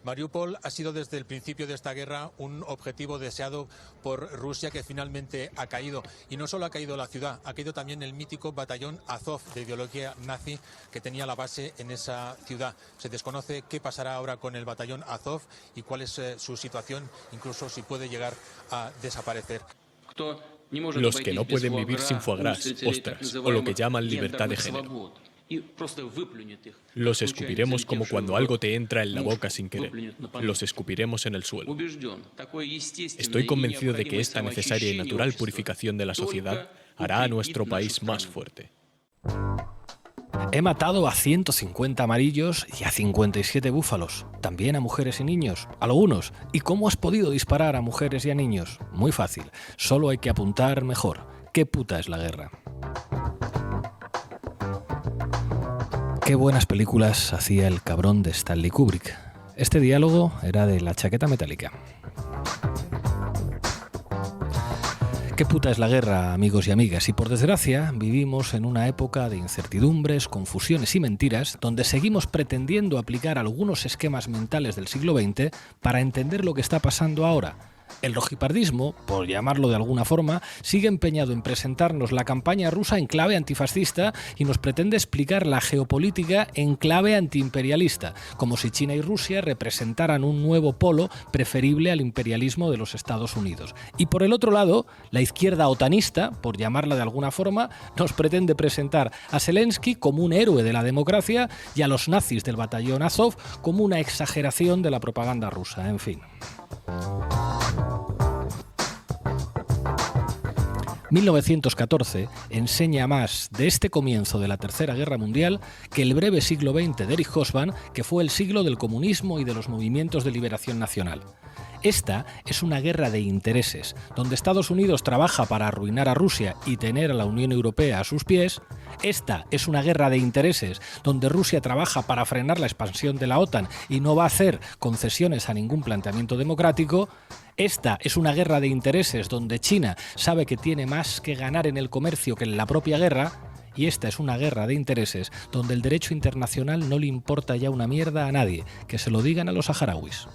Mariupol ha sido desde el principio de esta guerra un objetivo deseado por Rusia que finalmente ha caído. Y no solo ha caído la ciudad, ha caído también el mítico batallón Azov de ideología nazi que tenía la base en esa ciudad. Se desconoce qué pasará ahora con el batallón Azov y cuál es su situación, incluso si puede llegar a desaparecer. Los que no pueden vivir sin foie gras, ostras, o lo que llaman libertad de género. Los escupiremos como cuando algo te entra en la boca sin querer. Los escupiremos en el suelo. Estoy convencido de que esta necesaria y natural purificación de la sociedad hará a nuestro país más fuerte. He matado a 150 amarillos y a 57 búfalos. También a mujeres y niños. Algunos. ¿Y cómo has podido disparar a mujeres y a niños? Muy fácil. Solo hay que apuntar mejor. ¿Qué puta es la guerra? Qué buenas películas hacía el cabrón de Stanley Kubrick. Este diálogo era de La chaqueta metálica. ¿Qué puta es la guerra, amigos y amigas? Y por desgracia, vivimos en una época de incertidumbres, confusiones y mentiras, donde seguimos pretendiendo aplicar algunos esquemas mentales del siglo XX para entender lo que está pasando ahora. El rojipardismo, por llamarlo de alguna forma, sigue empeñado en presentarnos la campaña rusa en clave antifascista y nos pretende explicar la geopolítica en clave antiimperialista, como si China y Rusia representaran un nuevo polo preferible al imperialismo de los Estados Unidos. Y por el otro lado, la izquierda otanista, por llamarla de alguna forma, nos pretende presentar a Zelensky como un héroe de la democracia y a los nazis del batallón Azov como una exageración de la propaganda rusa. En fin. 1914 enseña más de este comienzo de la Tercera Guerra Mundial que el breve siglo XX de Erich Hobsbawm, que fue el siglo del comunismo y de los movimientos de liberación nacional. Esta es una guerra de intereses, donde Estados Unidos trabaja para arruinar a Rusia y tener a la Unión Europea a sus pies. Esta es una guerra de intereses, donde Rusia trabaja para frenar la expansión de la OTAN y no va a hacer concesiones a ningún planteamiento democrático. Esta es una guerra de intereses, donde China sabe que tiene más que ganar en el comercio que en la propia guerra. Y esta es una guerra de intereses, donde el derecho internacional no le importa ya una mierda a nadie, que se lo digan a los saharauis.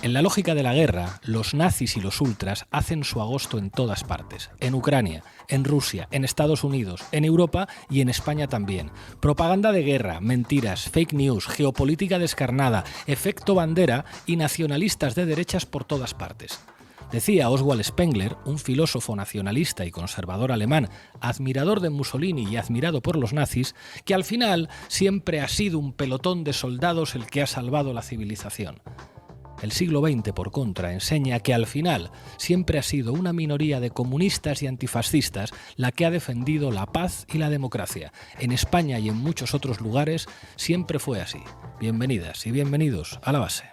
En la lógica de la guerra, los nazis y los ultras hacen su agosto en todas partes. En Ucrania, en Rusia, en Estados Unidos, en Europa y en España también. Propaganda de guerra, mentiras, fake news, geopolítica descarnada, efecto bandera y nacionalistas de derechas por todas partes. Decía Oswald Spengler, un filósofo nacionalista y conservador alemán, admirador de Mussolini y admirado por los nazis, que al final siempre ha sido un pelotón de soldados el que ha salvado la civilización. El siglo XX, por contra, enseña que al final siempre ha sido una minoría de comunistas y antifascistas la que ha defendido la paz y la democracia. En España y en muchos otros lugares siempre fue así. Bienvenidas y bienvenidos a La Base.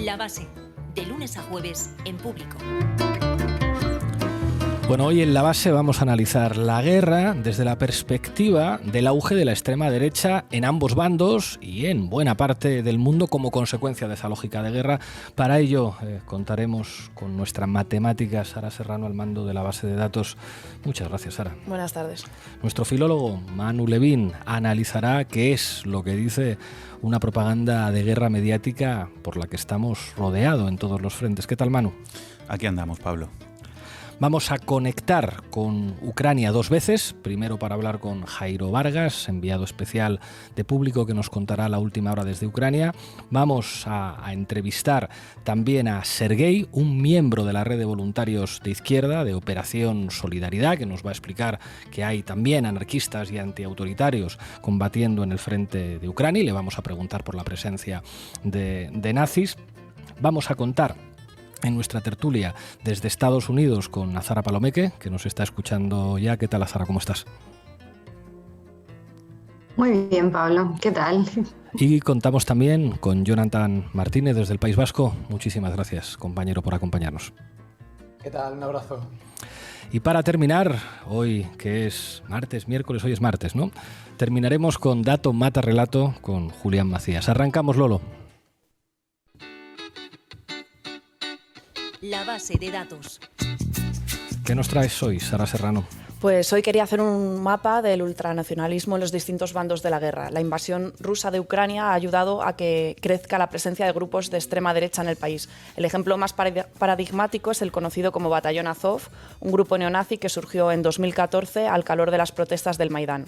La Base, de lunes a jueves en Público. Bueno, hoy en La Base vamos a analizar la guerra desde la perspectiva del auge de la extrema derecha en ambos bandos y en buena parte del mundo como consecuencia de esa lógica de guerra. Para ello contaremos con nuestra matemática Sara Serrano al mando de la base de datos. Muchas gracias, Sara. Buenas tardes. Nuestro filólogo Manu Levín analizará qué es lo que dice una propaganda de guerra mediática por la que estamos rodeados en todos los frentes. ¿Qué tal, Manu? Aquí andamos, Pablo. Vamos a conectar con Ucrania dos veces, primero para hablar con Jairo Vargas, enviado especial de Público que nos contará la última hora desde Ucrania. Vamos a entrevistar también a Sergei, un miembro de la red de voluntarios de izquierda de Operación Solidaridad, que nos va a explicar que hay también anarquistas y antiautoritarios combatiendo en el frente de Ucrania y le vamos a preguntar por la presencia de nazis. Vamos a contar en nuestra tertulia desde Estados Unidos con Azara Palomeque, que nos está escuchando ya. ¿Qué tal, Azara? ¿Cómo estás? Muy bien, Pablo. ¿Qué tal? Y contamos también con Jonathan Martínez desde el País Vasco. Muchísimas gracias, compañero, por acompañarnos. ¿Qué tal? Un abrazo. Y para terminar, hoy que es miércoles, hoy es martes, ¿no? Terminaremos con Dato Mata Relato con Julián Macías. Arrancamos, Lolo. La base de datos. ¿Qué nos traes hoy, Sara Serrano? Pues hoy quería hacer un mapa del ultranacionalismo en los distintos bandos de la guerra. La invasión rusa de Ucrania ha ayudado a que crezca la presencia de grupos de extrema derecha en el país. El ejemplo más paradigmático es el conocido como Batallón Azov, un grupo neonazi que surgió en 2014 al calor de las protestas del Maidán.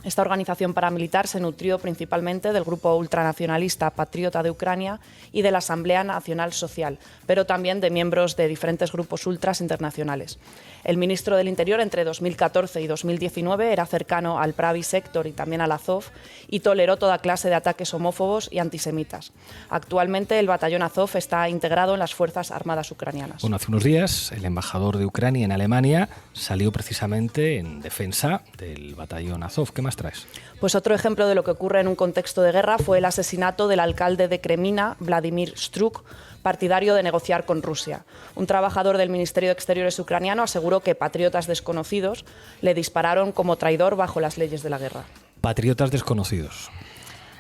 Esta organización paramilitar se nutrió principalmente del grupo ultranacionalista Patriota de Ucrania y de la Asamblea Nacional Social, pero también de miembros de diferentes grupos ultras internacionales. El ministro del Interior entre 2014 y 2019 era cercano al Pravi Sector y también al Azov y toleró toda clase de ataques homófobos y antisemitas. Actualmente el batallón Azov está integrado en las Fuerzas Armadas ucranianas. Bueno, hace unos días el embajador de Ucrania en Alemania salió precisamente en defensa del batallón Azov. ¿Qué más traes? Pues otro ejemplo de lo que ocurre en un contexto de guerra fue el asesinato del alcalde de Kremina, Vladimir Struk, partidario de negociar con Rusia. Un trabajador del Ministerio de Exteriores ucraniano aseguró que patriotas desconocidos le dispararon como traidor bajo las leyes de la guerra. Patriotas desconocidos.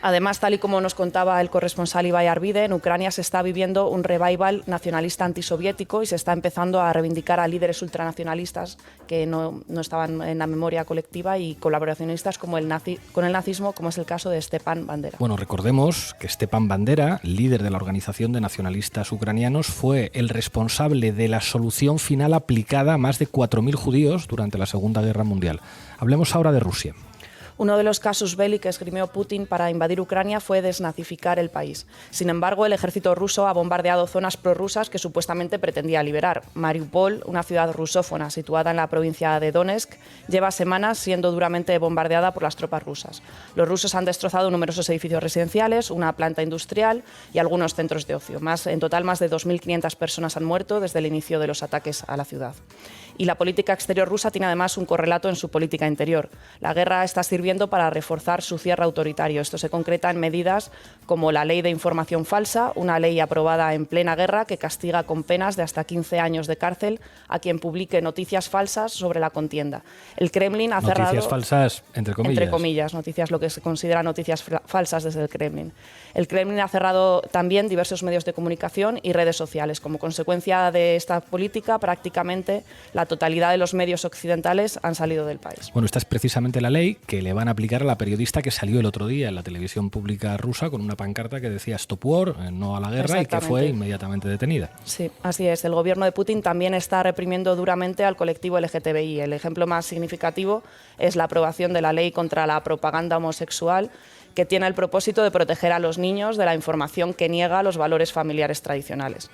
Además, tal y como nos contaba el corresponsal Ibai Arvide, en Ucrania se está viviendo un revival nacionalista antisoviético y se está empezando a reivindicar a líderes ultranacionalistas que no estaban en la memoria colectiva y colaboracionistas con el nazismo, como es el caso de Stepan Bandera. Bueno, recordemos que Stepan Bandera, líder de la Organización de Nacionalistas Ucranianos, fue el responsable de la solución final aplicada a más de 4.000 judíos durante la Segunda Guerra Mundial. Hablemos ahora de Rusia. Uno de los casus belli que esgrimió Putin para invadir Ucrania fue desnazificar el país. Sin embargo, el ejército ruso ha bombardeado zonas prorrusas que supuestamente pretendía liberar. Mariupol, una ciudad rusófona situada en la provincia de Donetsk, lleva semanas siendo duramente bombardeada por las tropas rusas. Los rusos han destrozado numerosos edificios residenciales, una planta industrial y algunos centros de ocio. En total, más de 2.500 personas han muerto desde el inicio de los ataques a la ciudad. Y la política exterior rusa tiene además un correlato en su política interior. La guerra está sirviendo para reforzar su cierre autoritario. Esto se concreta en medidas como la Ley de Información Falsa, una ley aprobada en plena guerra que castiga con penas de hasta 15 años de cárcel a quien publique noticias falsas sobre la contienda. El Kremlin ha cerrado... Noticias falsas, entre comillas. Entre comillas, noticias, lo que se considera noticias falsas desde el Kremlin. El Kremlin ha cerrado también diversos medios de comunicación y redes sociales. Como consecuencia de esta política, prácticamente la totalidad de los medios occidentales han salido del país. Bueno, esta es precisamente la ley que le van a aplicar a la periodista que salió el otro día en la televisión pública rusa con una pancarta que decía Stop War, no a la guerra, y que fue inmediatamente detenida. Sí, así es. El gobierno de Putin también está reprimiendo duramente al colectivo LGTBI. El ejemplo más significativo es la aprobación de la ley contra la propaganda homosexual, que tiene el propósito de proteger a los niños de la información que niega los valores familiares tradicionales.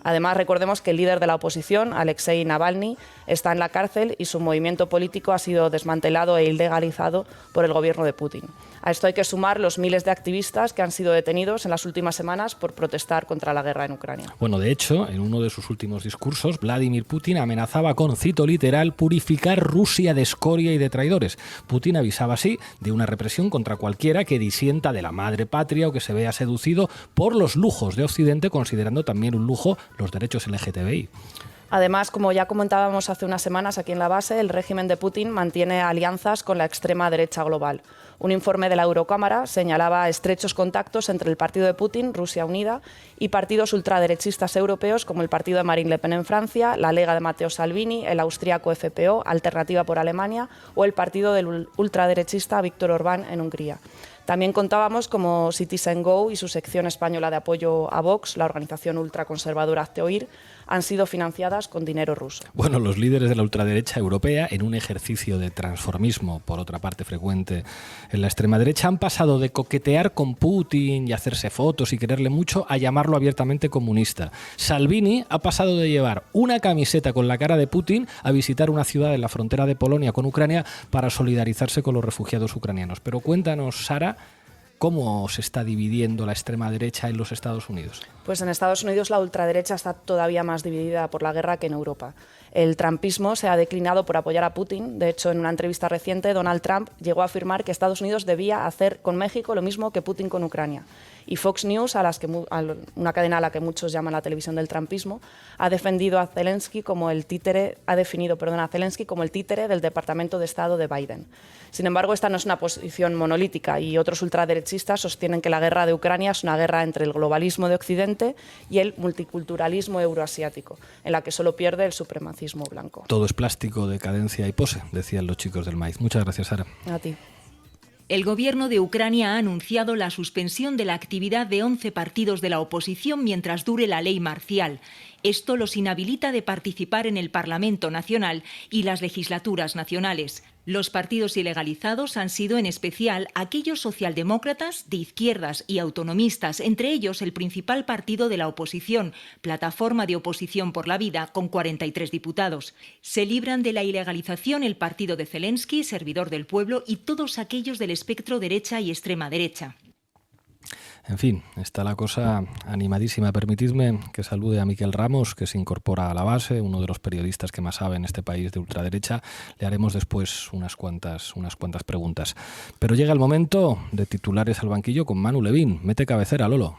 Además, recordemos que el líder de la oposición, Alexei Navalny, está en la cárcel y su movimiento político ha sido desmantelado e ilegalizado por el gobierno de Putin. A esto hay que sumar los miles de activistas que han sido detenidos en las últimas semanas por protestar contra la guerra en Ucrania. Bueno, de hecho, en uno de sus últimos discursos, Vladimir Putin amenazaba con, cito literal, purificar Rusia de escoria y de traidores. Putin avisaba así de una represión contra cualquiera que disienta de la madre patria o que se vea seducido por los lujos de Occidente, considerando también un lujo los derechos LGTBI. Además, como ya comentábamos hace unas semanas aquí en la base, el régimen de Putin mantiene alianzas con la extrema derecha global. Un informe de la Eurocámara señalaba estrechos contactos entre el partido de Putin, Rusia Unida, y partidos ultraderechistas europeos como el partido de Marine Le Pen en Francia, la Lega de Matteo Salvini, el austríaco FPO, Alternativa por Alemania, o el partido del ultraderechista Víctor Orbán en Hungría. También contábamos como Citizen Go y su sección española de apoyo a Vox, la organización ultraconservadora Hazte Oír, han sido financiadas con dinero ruso. Bueno, los líderes de la ultraderecha europea, en un ejercicio de transformismo, por otra parte frecuente en la extrema derecha, han pasado de coquetear con Putin y hacerse fotos y quererle mucho a llamarlo abiertamente comunista. Salvini ha pasado de llevar una camiseta con la cara de Putin a visitar una ciudad en la frontera de Polonia con Ucrania para solidarizarse con los refugiados ucranianos. Pero cuéntanos, Sara, ¿cómo se está dividiendo la extrema derecha en los Estados Unidos? Pues en Estados Unidos la ultraderecha está todavía más dividida por la guerra que en Europa. El trumpismo se ha declinado por apoyar a Putin. De hecho, en una entrevista reciente, Donald Trump llegó a afirmar que Estados Unidos debía hacer con México lo mismo que Putin con Ucrania. Y Fox News, una cadena a la que muchos llaman la televisión del trumpismo, ha definido a Zelensky como el títere del Departamento de Estado de Biden. Sin embargo, esta no es una posición monolítica y otros ultraderechistas sostienen que la guerra de Ucrania es una guerra entre el globalismo de Occidente y el multiculturalismo euroasiático, en la que solo pierde el supremacismo blanco. Todo es plástico, decadencia y pose, decían los chicos del maíz. Muchas gracias, Sara. A ti. El gobierno de Ucrania ha anunciado la suspensión de la actividad de 11 partidos de la oposición mientras dure la ley marcial. Esto los inhabilita de participar en el Parlamento Nacional y las legislaturas nacionales. Los partidos ilegalizados han sido en especial aquellos socialdemócratas, de izquierdas y autonomistas, entre ellos el principal partido de la oposición, Plataforma de Oposición por la Vida, con 43 diputados. Se libran de la ilegalización el partido de Zelensky, Servidor del Pueblo, y todos aquellos del espectro derecha y extrema derecha. En fin, está la cosa animadísima. Permitidme que salude a Miquel Ramos, que se incorpora a la base, uno de los periodistas que más sabe en este país de ultraderecha. Le haremos después unas cuantas preguntas. Pero llega el momento de titulares al banquillo con Manu Levín. Mete cabecera, Lolo.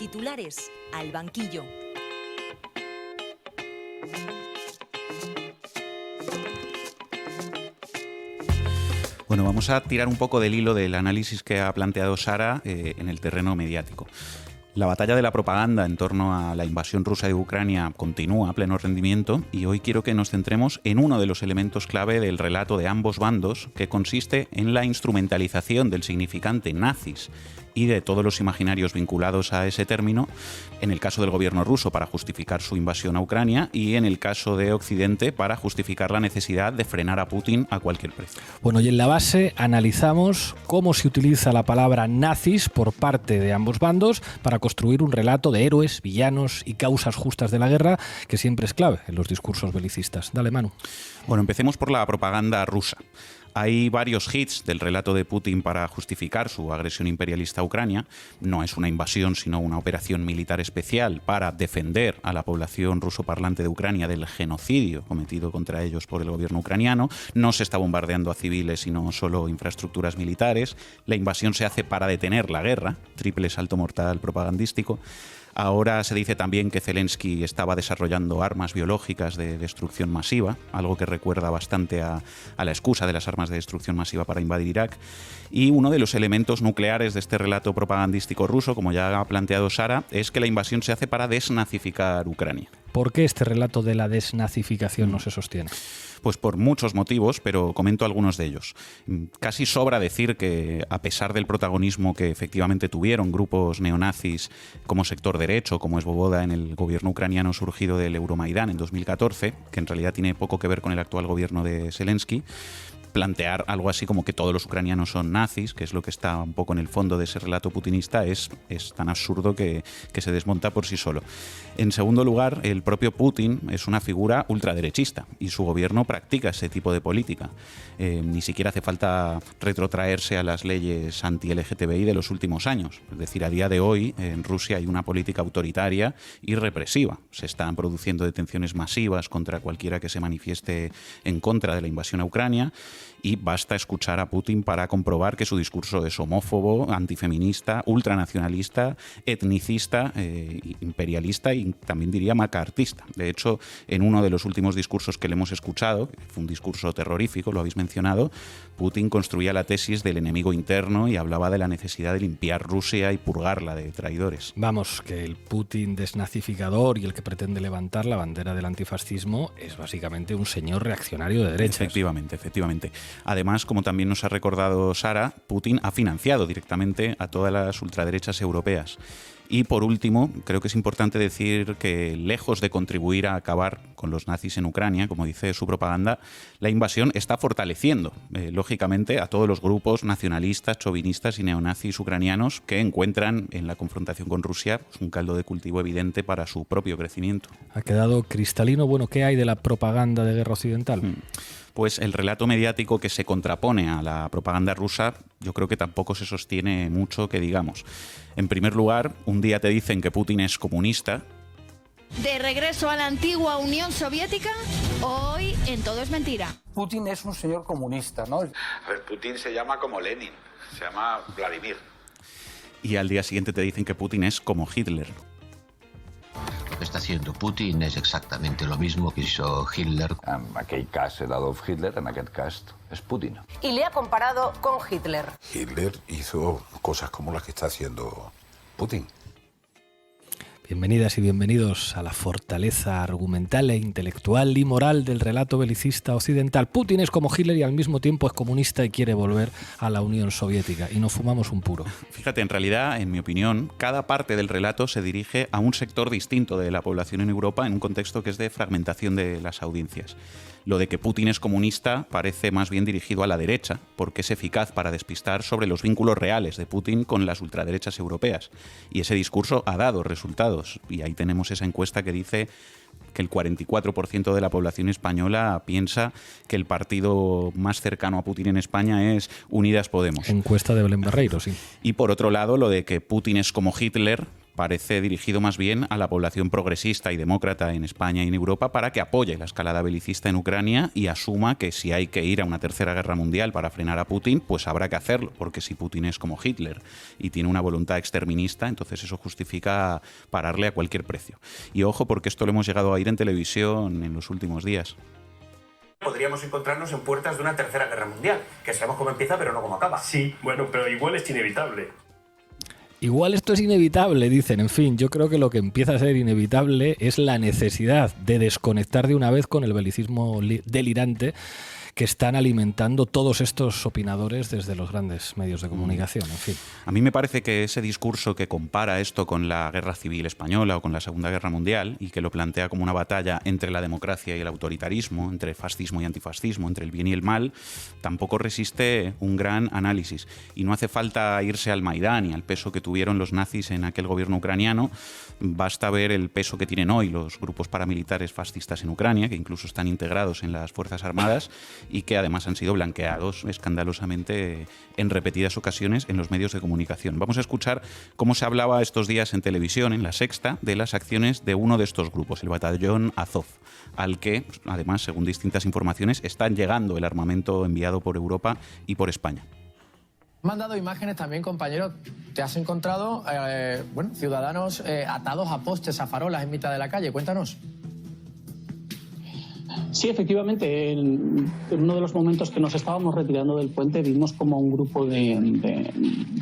Titulares al banquillo. Bueno, vamos a tirar un poco del hilo del análisis que ha planteado Sara en el terreno mediático. La batalla de la propaganda en torno a la invasión rusa de Ucrania continúa a pleno rendimiento y hoy quiero que nos centremos en uno de los elementos clave del relato de ambos bandos, que consiste en la instrumentalización del significante nazis y de todos los imaginarios vinculados a ese término, en el caso del gobierno ruso para justificar su invasión a Ucrania y en el caso de Occidente para justificar la necesidad de frenar a Putin a cualquier precio. Bueno, y en la base analizamos cómo se utiliza la palabra nazis por parte de ambos bandos para construir un relato de héroes, villanos y causas justas de la guerra, que siempre es clave en los discursos belicistas. Dale, Manu. Bueno, empecemos por la propaganda rusa. Hay varios hits del relato de Putin para justificar su agresión imperialista a Ucrania. No es una invasión, sino una operación militar especial para defender a la población rusoparlante de Ucrania del genocidio cometido contra ellos por el gobierno ucraniano. No se está bombardeando a civiles, sino solo infraestructuras militares. La invasión se hace para detener la guerra, triple salto mortal propagandístico. Ahora se dice también que Zelensky estaba desarrollando armas biológicas de destrucción masiva, algo que recuerda bastante a la excusa de las armas de destrucción masiva para invadir Irak. Y uno de los elementos nucleares de este relato propagandístico ruso, como ya ha planteado Sara, es que la invasión se hace para desnazificar Ucrania. ¿Por qué este relato de la desnazificación no se sostiene? Pues por muchos motivos, pero comento algunos de ellos. Casi sobra decir que, a pesar del protagonismo que efectivamente tuvieron grupos neonazis como Sector Derecho, como es Svoboda en el gobierno ucraniano surgido del Euromaidán en 2014, que en realidad tiene poco que ver con el actual gobierno de Zelensky, plantear algo así como que todos los ucranianos son nazis, que es lo que está un poco en el fondo de ese relato putinista, es tan absurdo que se desmonta por sí solo. En segundo lugar, el propio Putin es una figura ultraderechista y su gobierno practica ese tipo de política. Ni siquiera hace falta retrotraerse a las leyes anti-LGTBI de los últimos años. Es decir, a día de hoy en Rusia hay una política autoritaria y represiva. Se están produciendo detenciones masivas contra cualquiera que se manifieste en contra de la invasión a Ucrania. Y basta escuchar a Putin para comprobar que su discurso es homófobo, antifeminista, ultranacionalista, etnicista, imperialista y también diría macartista. De hecho, en uno de los últimos discursos que le hemos escuchado, que fue un discurso terrorífico, lo habéis mencionado, Putin construía la tesis del enemigo interno y hablaba de la necesidad de limpiar Rusia y purgarla de traidores. Vamos, que el Putin desnazificador y el que pretende levantar la bandera del antifascismo es básicamente un señor reaccionario de derechas. Efectivamente. Además, como también nos ha recordado Sara, Putin ha financiado directamente a todas las ultraderechas europeas. Y por último, creo que es importante decir que lejos de contribuir a acabar con los nazis en Ucrania, como dice su propaganda, la invasión está fortaleciendo, lógicamente, a todos los grupos nacionalistas, chauvinistas y neonazis ucranianos que encuentran en la confrontación con Rusia un caldo de cultivo evidente para su propio crecimiento. Ha quedado cristalino. Bueno, ¿qué hay de la propaganda de guerra occidental? Pues el relato mediático que se contrapone a la propaganda rusa, yo creo que tampoco se sostiene mucho, que digamos. En primer lugar, un día te dicen que Putin es comunista. De regreso a la antigua Unión Soviética, hoy en todo es mentira. Putin es un señor comunista, ¿no? A ver, Putin se llama como Lenin, se llama Vladimir. y al día siguiente te dicen que Putin es como Hitler. Lo que está haciendo Putin es exactamente lo mismo que hizo Hitler. En aquell cas era Adolf Hitler, en aquest cas es Putin. Y le ha comparado con Hitler. Hitler hizo cosas como las que está haciendo Putin. Bienvenidas y bienvenidos a la fortaleza argumental e intelectual y moral del relato belicista occidental. Putin es como Hitler y al mismo tiempo es comunista y quiere volver a la Unión Soviética. Y nos fumamos un puro. Fíjate, en realidad, en mi opinión, cada parte del relato se dirige a un sector distinto de la población en Europa en un contexto que es de fragmentación de las audiencias. Lo de que Putin es comunista parece más bien dirigido a la derecha, porque es eficaz para despistar sobre los vínculos reales de Putin con las ultraderechas europeas. Y ese discurso ha dado resultados. Y ahí tenemos esa encuesta que dice que el 44% de la población española piensa que el partido más cercano a Putin en España es Unidas Podemos. Encuesta de Belén Barreiro, sí. Y por otro lado, lo de que Putin es como Hitler parece dirigido más bien a la población progresista y demócrata en España y en Europa para que apoye la escalada belicista en Ucrania y asuma que si hay que ir a una tercera guerra mundial para frenar a Putin, pues habrá que hacerlo, porque si Putin es como Hitler y tiene una voluntad exterminista, entonces eso justifica pararle a cualquier precio. Y ojo, porque esto lo hemos llegado a oír en televisión en los últimos días. Podríamos encontrarnos en puertas de una tercera guerra mundial, que sabemos cómo empieza pero no cómo acaba. Sí, bueno, pero igual es inevitable. Igual esto es inevitable, dicen. En fin, yo creo que lo que empieza a ser inevitable es la necesidad de desconectar de una vez con el belicismo delirante que están alimentando todos estos opinadores desde los grandes medios de comunicación, en fin. A mí me parece que ese discurso que compara esto con la Guerra Civil Española o con la Segunda Guerra Mundial y que lo plantea como una batalla entre la democracia y el autoritarismo, entre fascismo y antifascismo, entre el bien y el mal, tampoco resiste un gran análisis. Y no hace falta irse al Maidán y al peso que tuvieron los nazis en aquel gobierno ucraniano. Basta ver el peso que tienen hoy los grupos paramilitares fascistas en Ucrania, que incluso están integrados en las Fuerzas Armadas y que además han sido blanqueados escandalosamente en repetidas ocasiones en los medios de comunicación. Vamos a escuchar cómo se hablaba estos días en televisión, en La Sexta, de las acciones de uno de estos grupos, el batallón Azov, al que, además, según distintas informaciones, están llegando el armamento enviado por Europa y por España. Me han dado imágenes también, compañero. Te has encontrado ciudadanos atados a postes, a farolas en mitad de la calle. Cuéntanos. Sí, efectivamente, en uno de los momentos que nos estábamos retirando del puente vimos como un grupo de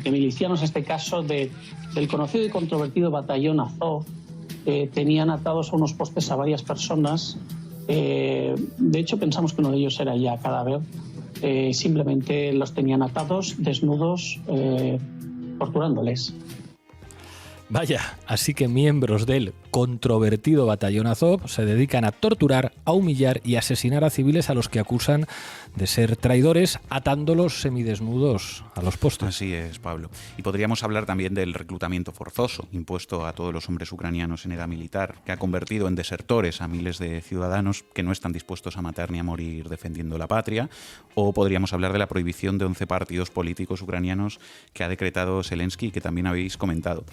milicianos, en este caso del conocido y controvertido batallón Azov, tenían atados a unos postes a varias personas. De hecho, pensamos que uno de ellos era ya cadáver. Simplemente los tenían atados, desnudos, torturándoles. Vaya, así que miembros del controvertido batallón Azov se dedican a torturar, a humillar y asesinar a civiles a los que acusan de ser traidores, atándolos semidesnudos a los postes. Así es, Pablo. Y podríamos hablar también del reclutamiento forzoso impuesto a todos los hombres ucranianos en edad militar, que ha convertido en desertores a miles de ciudadanos que no están dispuestos a matar ni a morir defendiendo la patria. O podríamos hablar de la prohibición de 11 partidos políticos ucranianos que ha decretado Zelensky y que también habéis comentado.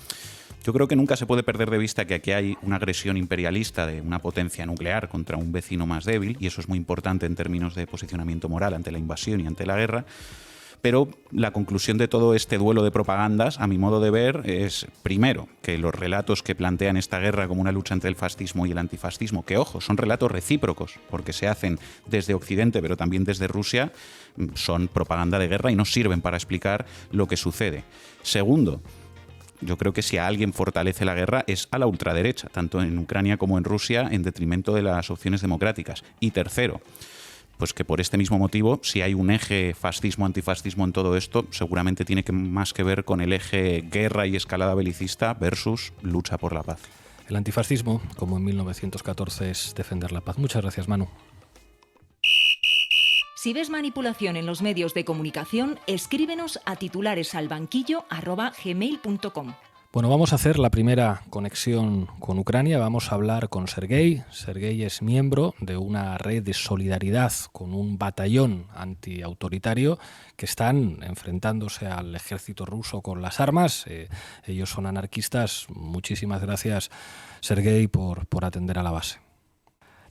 Yo creo que nunca se puede perder de vista que aquí hay una agresión imperialista de una potencia nuclear contra un vecino más débil, y eso es muy importante en términos de posicionamiento moral ante la invasión y ante la guerra. Pero la conclusión de todo este duelo de propagandas, a mi modo de ver, es, primero, que los relatos que plantean esta guerra como una lucha entre el fascismo y el antifascismo, que, ojo, son relatos recíprocos, porque se hacen desde Occidente, pero también desde Rusia, son propaganda de guerra y no sirven para explicar lo que sucede. Segundo, yo creo que si a alguien fortalece la guerra es a la ultraderecha, tanto en Ucrania como en Rusia, en detrimento de las opciones democráticas. Y tercero, pues que por este mismo motivo, si hay un eje fascismo-antifascismo en todo esto, seguramente tiene más que ver con el eje guerra y escalada belicista versus lucha por la paz. El antifascismo, como en 1914, es defender la paz. Muchas gracias, Manu. Si ves manipulación en los medios de comunicación, escríbenos a titularesalbanquillo@gmail.com. Bueno, vamos a hacer la primera conexión con Ucrania. Vamos a hablar con Sergei. Sergei es miembro de una red de solidaridad con un batallón antiautoritario que están enfrentándose al ejército ruso con las armas. Ellos son anarquistas. Muchísimas gracias, Sergei, por atender a la base.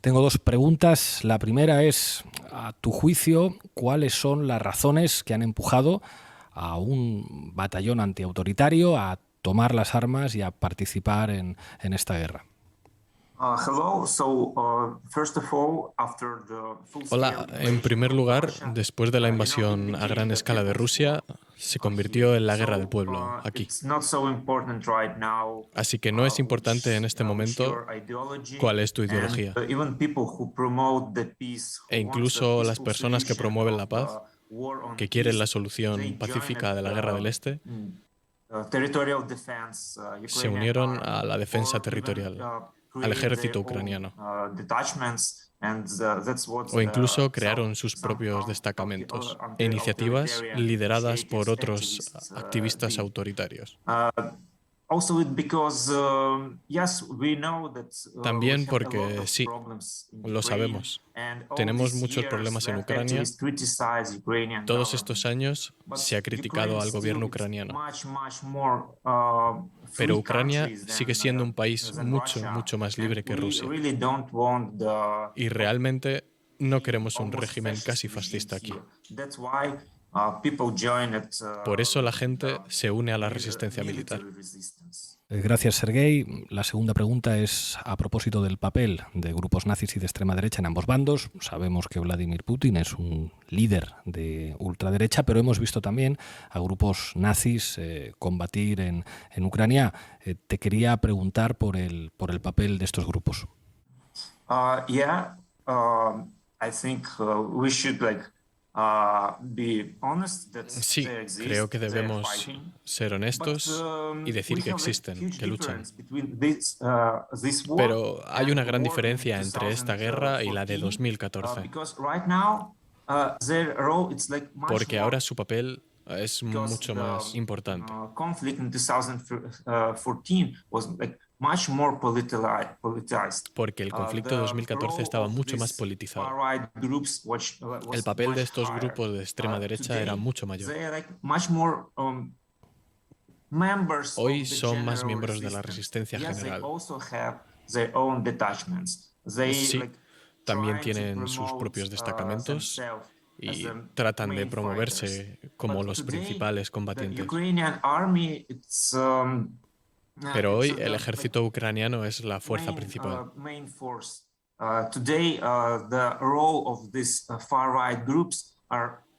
Tengo dos preguntas. La primera es, a tu juicio, ¿cuáles son las razones que han empujado a un batallón antiautoritario a tomar las armas y a participar en esta guerra. Hola, en primer lugar, después de la invasión a gran escala de Rusia, se convirtió en la guerra del pueblo aquí. Así que no es importante en este momento cuál es tu ideología. E incluso las personas que promueven la paz, que quieren la solución pacífica de la guerra del Este, se unieron a la defensa territorial, al ejército ucraniano, o incluso crearon sus propios destacamentos e iniciativas lideradas por otros activistas autoritarios. También porque, sí, lo sabemos, tenemos muchos problemas en Ucrania. Todos estos años se ha criticado al gobierno ucraniano. Pero Ucrania sigue siendo un país mucho más libre que Rusia. Y realmente no queremos un régimen casi fascista aquí. Por eso la gente se une a la resistencia militar. Gracias, Sergei. La segunda pregunta es a propósito del papel de grupos nazis y de extrema derecha en ambos bandos. Sabemos que Vladimir Putin es un líder de ultraderecha, pero hemos visto también a grupos nazis combatir en Ucrania. Te quería preguntar por el papel de estos grupos. I think we should Sí, creo que debemos ser honestos y decir que existen, que luchan. Pero hay una gran diferencia entre esta guerra y la de 2014. Porque ahora su papel es mucho más importante. Porque el conflicto de 2014 estaba mucho más politizado. El papel de estos grupos de extrema derecha era mucho mayor. Hoy son más miembros de la resistencia general. Sí, también tienen sus propios destacamentos y tratan de promoverse como los principales combatientes. Pero hoy el ejército ucraniano es la fuerza principal.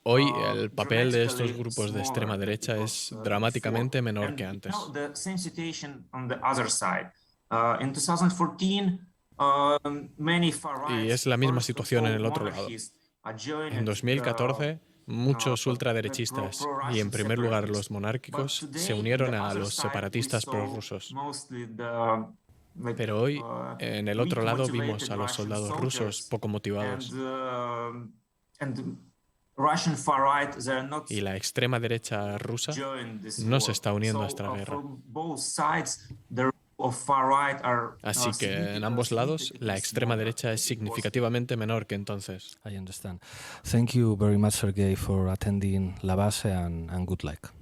Hoy el papel de estos grupos de extrema derecha es dramáticamente menor que antes. Y es la misma situación en el otro lado. En 2014, muchos ultraderechistas, y en primer lugar los monárquicos, se unieron a los separatistas prorrusos. Pero hoy, en el otro lado, vimos a los soldados rusos poco motivados. Y la extrema derecha rusa no se está uniendo a esta guerra. Así que en ambos lados la extrema derecha es significativamente menor que entonces. I understand. Thank you very much, Sergei, for attending La Base and good luck.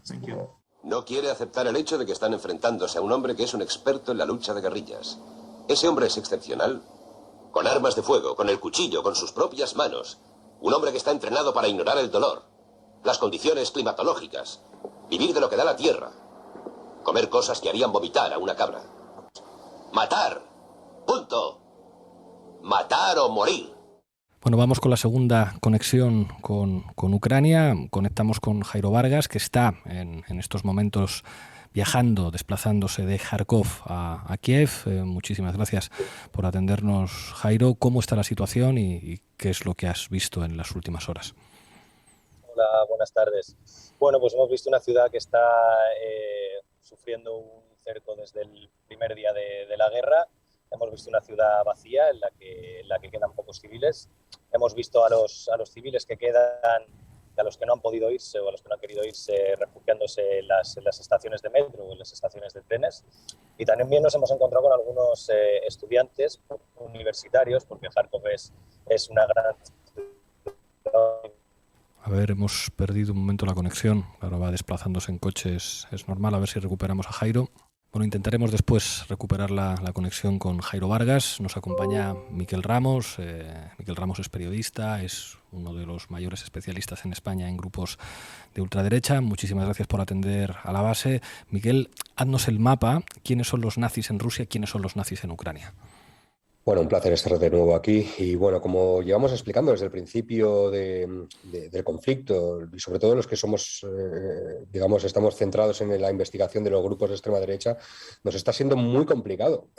Thank you. No quiere aceptar el hecho de que están enfrentándose a un hombre que es un experto en la lucha de guerrillas. Ese hombre es excepcional, con armas de fuego, con el cuchillo, con sus propias manos. Un hombre que está entrenado para ignorar el dolor, las condiciones climatológicas, vivir de lo que da la tierra. Comer cosas que harían vomitar a una cabra. Matar. Punto. Matar o morir. Bueno, vamos con la segunda conexión con Ucrania. Conectamos con Jairo Vargas, que está en estos momentos viajando, desplazándose de Kharkov a Kiev. Muchísimas gracias por atendernos, Jairo. ¿Cómo está la situación y qué es lo que has visto en las últimas horas? Hola, buenas tardes. Bueno, pues hemos visto una ciudad que está sufriendo un cerco desde el primer día de la guerra. Hemos visto una ciudad vacía en la que quedan pocos civiles. Hemos visto a los civiles que quedan, a los que no han podido irse o a los que no han querido irse, refugiándose en las estaciones de metro o en las estaciones de trenes. Y también nos hemos encontrado con algunos estudiantes universitarios, porque Kharkov es una gran ciudad. A ver, hemos perdido un momento la conexión. Ahora va desplazándose en coches. Es normal. A ver si recuperamos a Jairo. Bueno, intentaremos después recuperar la conexión con Jairo Vargas. Nos acompaña Miquel Ramos. Miquel Ramos es periodista, es uno de los mayores especialistas en España en grupos de ultraderecha. Muchísimas gracias por atender a la base. Miquel, haznos el mapa. ¿Quiénes son los nazis en Rusia? ¿Quiénes son los nazis en Ucrania? Bueno, un placer estar de nuevo aquí y bueno, como llevamos explicando desde el principio del conflicto y sobre todo los que somos, digamos, estamos centrados en la investigación de los grupos de extrema derecha, nos está siendo muy complicado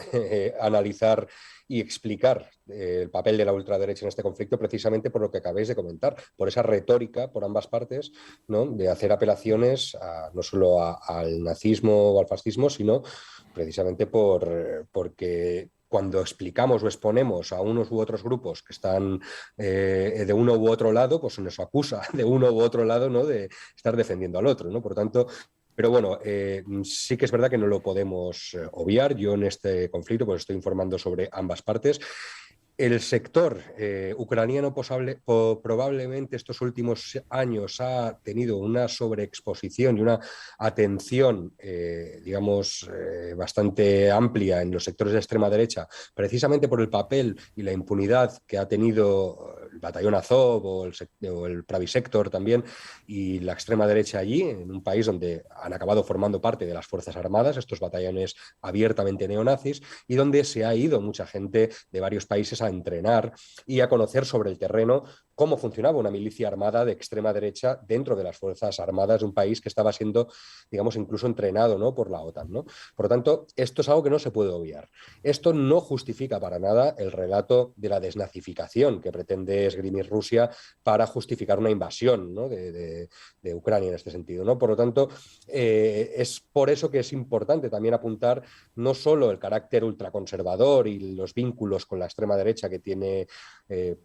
analizar y explicar el papel de la ultraderecha en este conflicto precisamente por lo que acabáis de comentar, por esa retórica por ambas partes, ¿no?, de hacer apelaciones no solo al nazismo o al fascismo, sino precisamente porque cuando explicamos o exponemos a unos u otros grupos que están de uno u otro lado, pues se nos acusa de uno u otro lado, ¿no?, de estar defendiendo al otro, ¿no? Por tanto, pero bueno, sí que es verdad que no lo podemos obviar. Yo en este conflicto pues estoy informando sobre ambas partes. El sector ucraniano probablemente estos últimos años ha tenido una sobreexposición y una atención, digamos, bastante amplia en los sectores de extrema derecha, precisamente por el papel y la impunidad que ha tenido el batallón Azov o el Pravi Sector también y la extrema derecha allí, en un país donde han acabado formando parte de las Fuerzas Armadas, estos batallones abiertamente neonazis, y donde se ha ido mucha gente de varios países a entrenar y a conocer sobre el terreno cómo funcionaba una milicia armada de extrema derecha dentro de las Fuerzas Armadas de un país que estaba siendo, digamos, incluso entrenado, ¿no?, por la OTAN, ¿no? Por lo tanto, esto es algo que no se puede obviar. Esto no justifica para nada el relato de la desnazificación que pretende esgrimir Rusia para justificar una invasión, ¿no?, de Ucrania en este sentido, ¿no? Por lo tanto, es por eso que es importante también apuntar no solo el carácter ultraconservador y los vínculos con la extrema derecha que tiene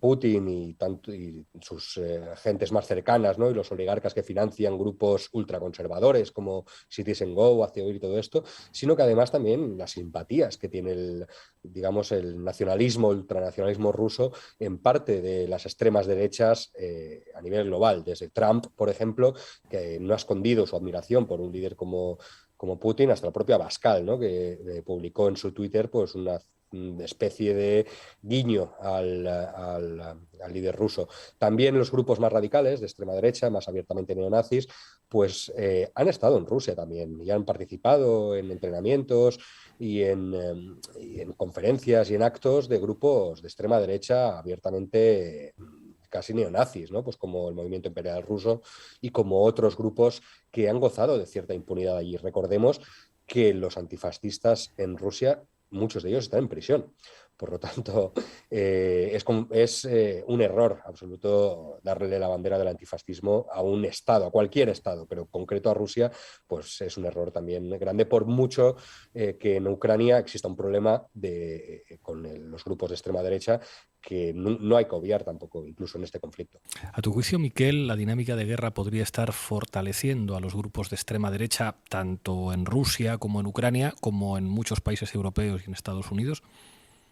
Putin y sus gentes más cercanas, ¿no?, y los oligarcas que financian grupos ultraconservadores como Citizen Go, Hace-Oír y todo esto, sino que además también las simpatías que tiene el nacionalismo, ultranacionalismo ruso en parte de las extremas derechas a nivel global, desde Trump, por ejemplo, que no ha escondido su admiración por un líder como Putin, hasta la propia Pascal, ¿no?, que publicó en su Twitter pues una especie de guiño al líder ruso. También los grupos más radicales de extrema derecha, más abiertamente neonazis, pues han estado en Rusia también y han participado en entrenamientos y en conferencias y en actos de grupos de extrema derecha abiertamente casi neonazis, ¿no?, pues como el movimiento imperial ruso y como otros grupos que han gozado de cierta impunidad allí. Recordemos que los antifascistas en Rusia, muchos de ellos están en prisión. Por lo tanto, es un error absoluto darle la bandera del antifascismo a un Estado, a cualquier Estado, pero concreto a Rusia, pues es un error también grande, por mucho que en Ucrania exista un problema con los grupos de extrema derecha que no hay que obviar tampoco, incluso en este conflicto. A tu juicio, Miquel, ¿la dinámica de guerra podría estar fortaleciendo a los grupos de extrema derecha tanto en Rusia como en Ucrania, como en muchos países europeos y en Estados Unidos?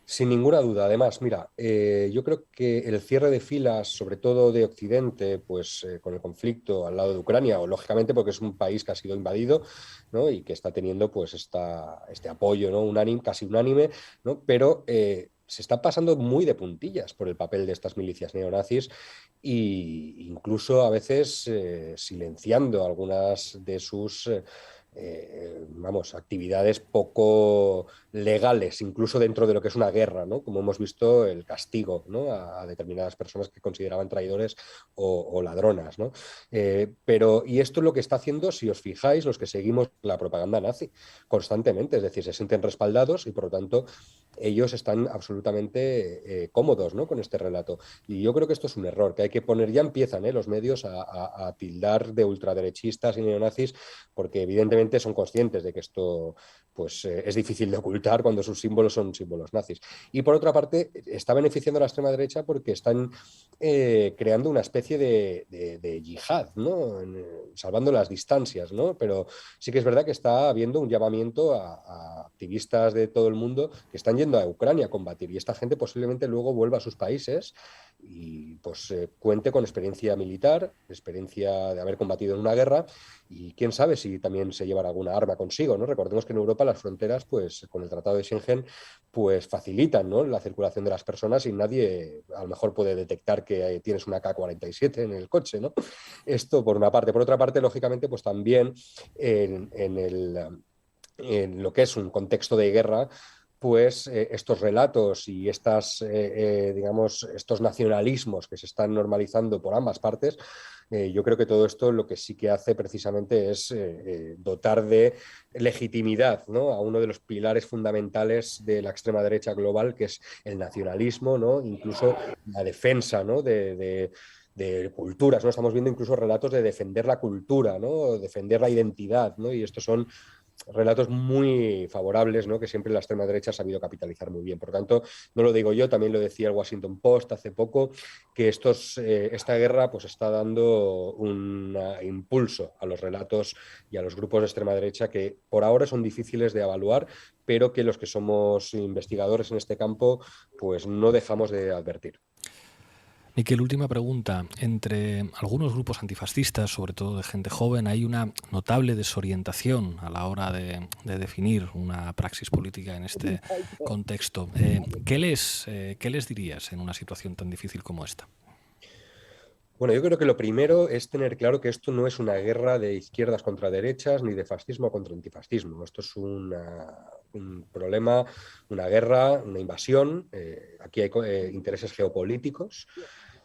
Sin ninguna duda. Además, mira, yo creo que el cierre de filas, sobre todo de Occidente, pues con el conflicto al lado de Ucrania, o lógicamente porque es un país que ha sido invadido, ¿no?, y que está teniendo pues este apoyo, ¿no?, casi unánime, ¿no?, pero se está pasando muy de puntillas por el papel de estas milicias neonazis e incluso a veces silenciando algunas de sus actividades poco legales, incluso dentro de lo que es una guerra, ¿no?, como hemos visto el castigo, ¿no?, a determinadas personas que consideraban traidores o ladronas, ¿no? Y esto es lo que está haciendo, si os fijáis, los que seguimos la propaganda nazi constantemente, es decir, se sienten respaldados y por lo tanto ellos están absolutamente cómodos, ¿no?, con este relato. Y yo creo que esto es un error, que hay que poner, ya empiezan los medios a tildar de ultraderechistas y neonazis, porque evidentemente son conscientes de que esto pues, es difícil de ocultar cuando sus símbolos son símbolos nazis. Y por otra parte, está beneficiando a la extrema derecha porque están creando una especie de yihad, ¿no?, salvando las distancias, ¿no? Pero sí que es verdad que está habiendo un llamamiento a activistas de todo el mundo que están yendo a Ucrania a combatir, y esta gente posiblemente luego vuelva a sus países y pues cuente con experiencia militar, experiencia de haber combatido en una guerra, y quién sabe si también se llevará alguna arma consigo, ¿no? Recordemos que en Europa las fronteras, pues con el Tratado de Schengen, pues facilitan, ¿no?, la circulación de las personas, y nadie a lo mejor puede detectar que tienes una K-47 en el coche, ¿no? Esto por una parte. Por otra parte, lógicamente, pues también en lo que es un contexto de guerra, pues estos relatos y digamos, estos nacionalismos que se están normalizando por ambas partes, yo creo que todo esto lo que sí que hace precisamente es dotar de legitimidad, ¿no?, a uno de los pilares fundamentales de la extrema derecha global, que es el nacionalismo, ¿no?, incluso la defensa, ¿no?, de culturas, ¿no? Estamos viendo incluso relatos de defender la cultura, ¿no?, defender la identidad, ¿no? Y estos son relatos muy favorables, ¿no?, que siempre la extrema derecha ha sabido capitalizar muy bien. Por tanto, no lo digo yo, también lo decía el Washington Post hace poco, que esta guerra pues está dando un impulso a los relatos y a los grupos de extrema derecha que por ahora son difíciles de evaluar, pero que los que somos investigadores en este campo pues no dejamos de advertir. Miquel, última pregunta. Entre algunos grupos antifascistas, sobre todo de gente joven, hay una notable desorientación a la hora de definir una praxis política en este contexto. ¿Qué les dirías en una situación tan difícil como esta? Bueno, yo creo que lo primero es tener claro que esto no es una guerra de izquierdas contra derechas ni de fascismo contra antifascismo. Esto es un problema, una guerra, una invasión. Aquí hay intereses geopolíticos.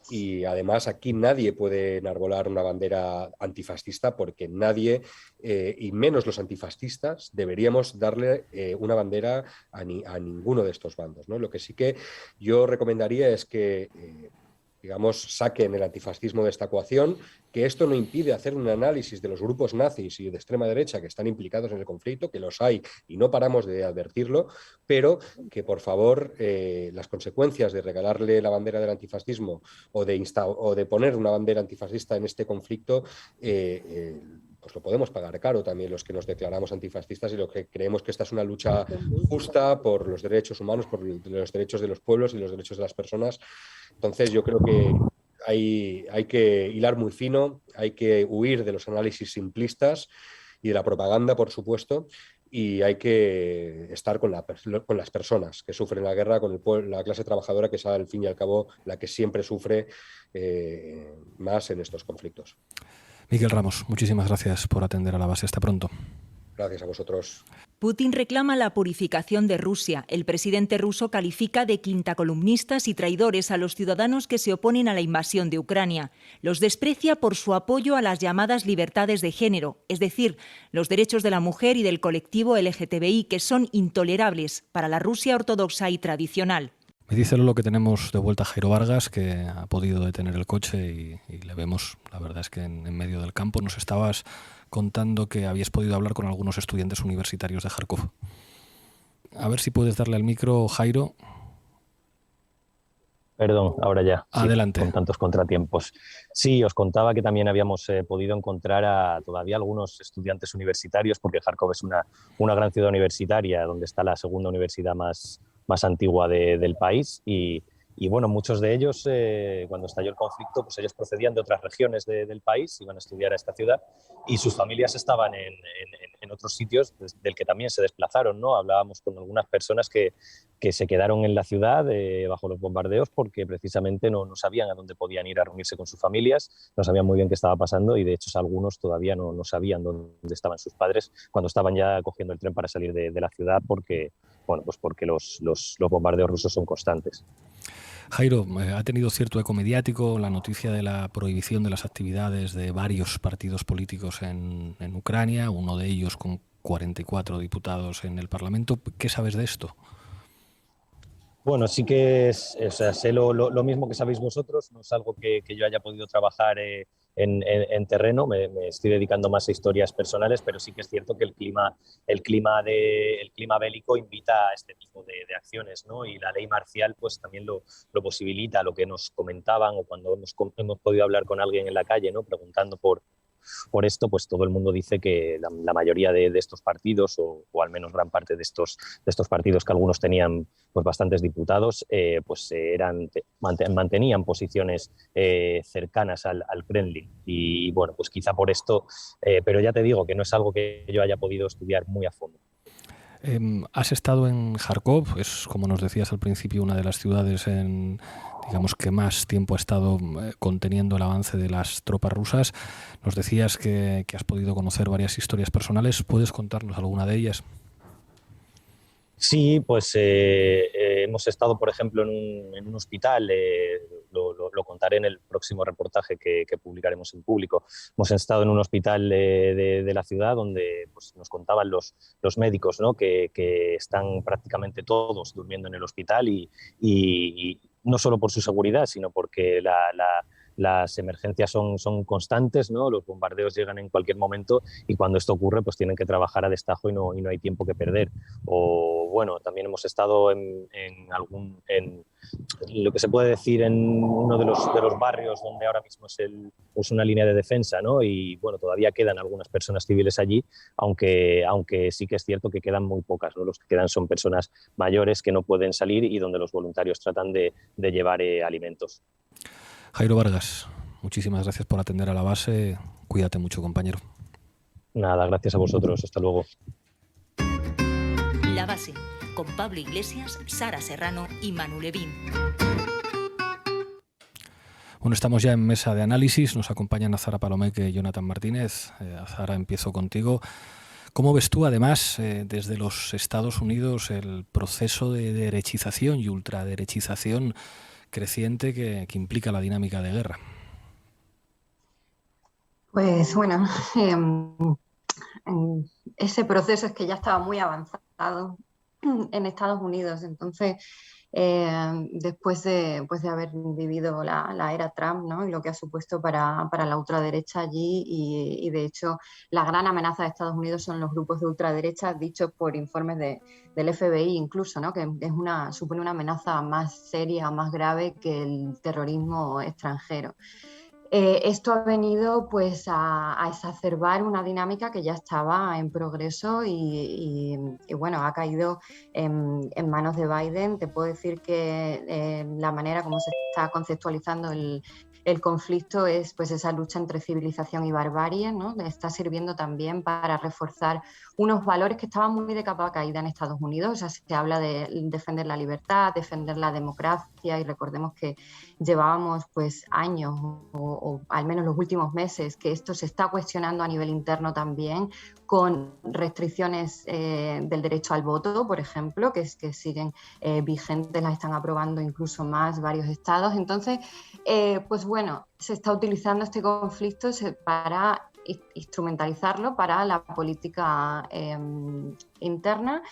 Y además aquí nadie puede enarbolar una bandera antifascista, porque nadie, y menos los antifascistas, deberíamos darle una bandera a ninguno de estos bandos, ¿no? Lo que sí que yo recomendaría es que digamos, saquen el antifascismo de esta ecuación, que esto no impide hacer un análisis de los grupos nazis y de extrema derecha que están implicados en el conflicto, que los hay y no paramos de advertirlo, pero que por favor las consecuencias de regalarle la bandera del antifascismo o de poner una bandera antifascista en este conflicto, pues lo podemos pagar caro también los que nos declaramos antifascistas y los que creemos que esta es una lucha justa por los derechos humanos, por los derechos de los pueblos y los derechos de las personas. Entonces yo creo que hay que hilar muy fino, hay que huir de los análisis simplistas y de la propaganda, por supuesto, y hay que estar con las personas que sufren la guerra, con la clase trabajadora, que es al fin y al cabo la que siempre sufre más en estos conflictos. Miquel Ramos, muchísimas gracias por atender a La Base. Hasta pronto. Gracias a vosotros. Putin reclama la purificación de Rusia. El presidente ruso califica de quintacolumnistas y traidores a los ciudadanos que se oponen a la invasión de Ucrania. Los desprecia por su apoyo a las llamadas libertades de género, es decir, los derechos de la mujer y del colectivo LGTBI, que son intolerables para la Rusia ortodoxa y tradicional. Me dice Lolo que tenemos de vuelta a Jairo Vargas, que ha podido detener el coche y le vemos. La verdad es que en medio del campo. Nos estabas contando que habías podido hablar con algunos estudiantes universitarios de Kharkov. A ver si puedes darle al micro, Jairo. Perdón, ahora ya. Adelante. Sí, con tantos contratiempos. Sí, os contaba que también habíamos podido encontrar a todavía algunos estudiantes universitarios, porque Kharkov es una gran ciudad universitaria, donde está la segunda universidad más antigua del país. Y bueno, muchos de ellos, cuando estalló el conflicto, pues ellos procedían de otras regiones del país, iban a estudiar a esta ciudad, y sus familias estaban en otros sitios del que también se desplazaron, ¿no? Hablábamos con algunas personas que se quedaron en la ciudad bajo los bombardeos porque precisamente no sabían a dónde podían ir a reunirse con sus familias, no sabían muy bien qué estaba pasando, y de hecho algunos todavía no sabían dónde estaban sus padres cuando estaban ya cogiendo el tren para salir de la ciudad, porque los bombardeos rusos son constantes. Jairo, ha tenido cierto eco mediático la noticia de la prohibición de las actividades de varios partidos políticos en Ucrania, uno de ellos con 44 diputados en el Parlamento. ¿Qué sabes de esto? Bueno, sí que sé lo mismo que sabéis vosotros, no es algo que yo haya podido trabajar en terreno, me estoy dedicando más a historias personales, pero sí que es cierto que el clima bélico invita a este tipo de acciones, ¿no? Y la ley marcial pues también lo posibilita. Lo que nos comentaban, o cuando hemos podido hablar con alguien en la calle, ¿no?, preguntando por por esto, pues todo el mundo dice que la mayoría de estos partidos, o al menos gran parte de estos partidos, que algunos tenían pues bastantes diputados, mantenían posiciones cercanas al Kremlin. Y bueno, pues quizá por esto, pero ya te digo que no es algo que yo haya podido estudiar muy a fondo. Has estado en Kharkov, es, como nos decías al principio, una de las ciudades digamos que más tiempo ha estado conteniendo el avance de las tropas rusas. Nos decías que has podido conocer varias historias personales. ¿Puedes contarnos alguna de ellas? Sí, pues hemos estado, por ejemplo, en un hospital, lo contaré en el próximo reportaje que publicaremos en público. Hemos estado en un hospital de la ciudad donde pues, nos contaban los médicos, ¿no? que están prácticamente todos durmiendo en el hospital y no solo por su seguridad, sino porque las emergencias son constantes, ¿no? Los bombardeos llegan en cualquier momento y cuando esto ocurre pues tienen que trabajar a destajo y no hay tiempo que perder. O bueno, también hemos estado en lo que se puede decir en uno de los barrios donde ahora mismo es una línea de defensa, ¿no? Y bueno, todavía quedan algunas personas civiles allí, aunque sí que es cierto que quedan muy pocas, ¿no? Los que quedan son personas mayores que no pueden salir y donde los voluntarios tratan de llevar alimentos. Jairo Vargas, muchísimas gracias por atender a la base. Cuídate mucho, compañero. Nada, gracias a vosotros. Hasta luego. La base, con Pablo Iglesias, Sara Serrano y Manu Levín. Bueno, estamos ya en mesa de análisis. Nos acompañan Azara Palomeque y Jonathan Martínez. Azara, empiezo contigo. ¿Cómo ves tú, además, desde los Estados Unidos, el proceso de derechización y ultraderechización creciente que implica la dinámica de guerra? Pues bueno, ese proceso es que ya estaba muy avanzado en Estados Unidos. Entonces, después de haber vivido la era Trump, ¿no? Y lo que ha supuesto para la ultraderecha allí y de hecho la gran amenaza de Estados Unidos son los grupos de ultraderecha, dichos por informes del FBI incluso, ¿no? Que supone una amenaza más seria, más grave que el terrorismo extranjero. Esto ha venido pues a exacerbar una dinámica que ya estaba en progreso y bueno, ha caído en manos de Biden. Te puedo decir que la manera como se está conceptualizando el conflicto es pues esa lucha entre civilización y barbarie, ¿no? Está sirviendo también para reforzar unos valores que estaban muy de capa caída en Estados Unidos. O sea, se habla de defender la libertad, defender la democracia, y recordemos que llevábamos pues años o al menos los últimos meses que esto se está cuestionando a nivel interno también, con restricciones del derecho al voto, por ejemplo, que siguen vigentes, las están aprobando incluso más varios estados. Entonces, pues bueno, se está utilizando este conflicto para instrumentalizarlo para la política interna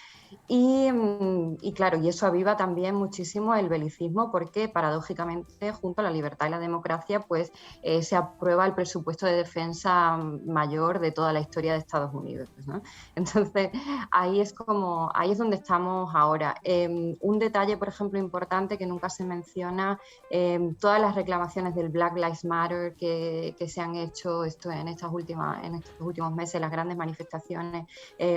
y claro, y eso aviva también muchísimo el belicismo, porque paradójicamente junto a la libertad y la democracia pues se aprueba el presupuesto de defensa mayor de toda la historia de Estados Unidos, ¿no? Entonces ahí es donde estamos ahora. Un detalle, por ejemplo, importante que nunca se menciona, todas las reclamaciones del Black Lives Matter que se han hecho en estos últimos meses, las grandes manifestaciones.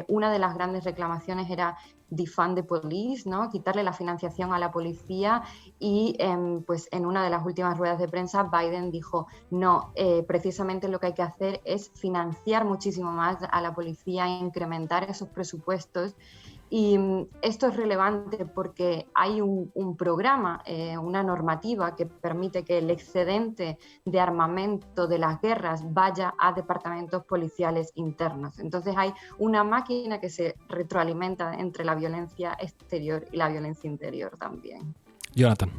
Una de las grandes reclamaciones era defund the police, ¿no? Quitarle la financiación a la policía, y pues en una de las últimas ruedas de prensa Biden dijo no, precisamente lo que hay que hacer es financiar muchísimo más a la policía, incrementar esos presupuestos. Y esto es relevante porque hay un programa, una normativa que permite que el excedente de armamento de las guerras vaya a departamentos policiales internos. Entonces hay una máquina que se retroalimenta entre la violencia exterior y la violencia interior también. Jonathan.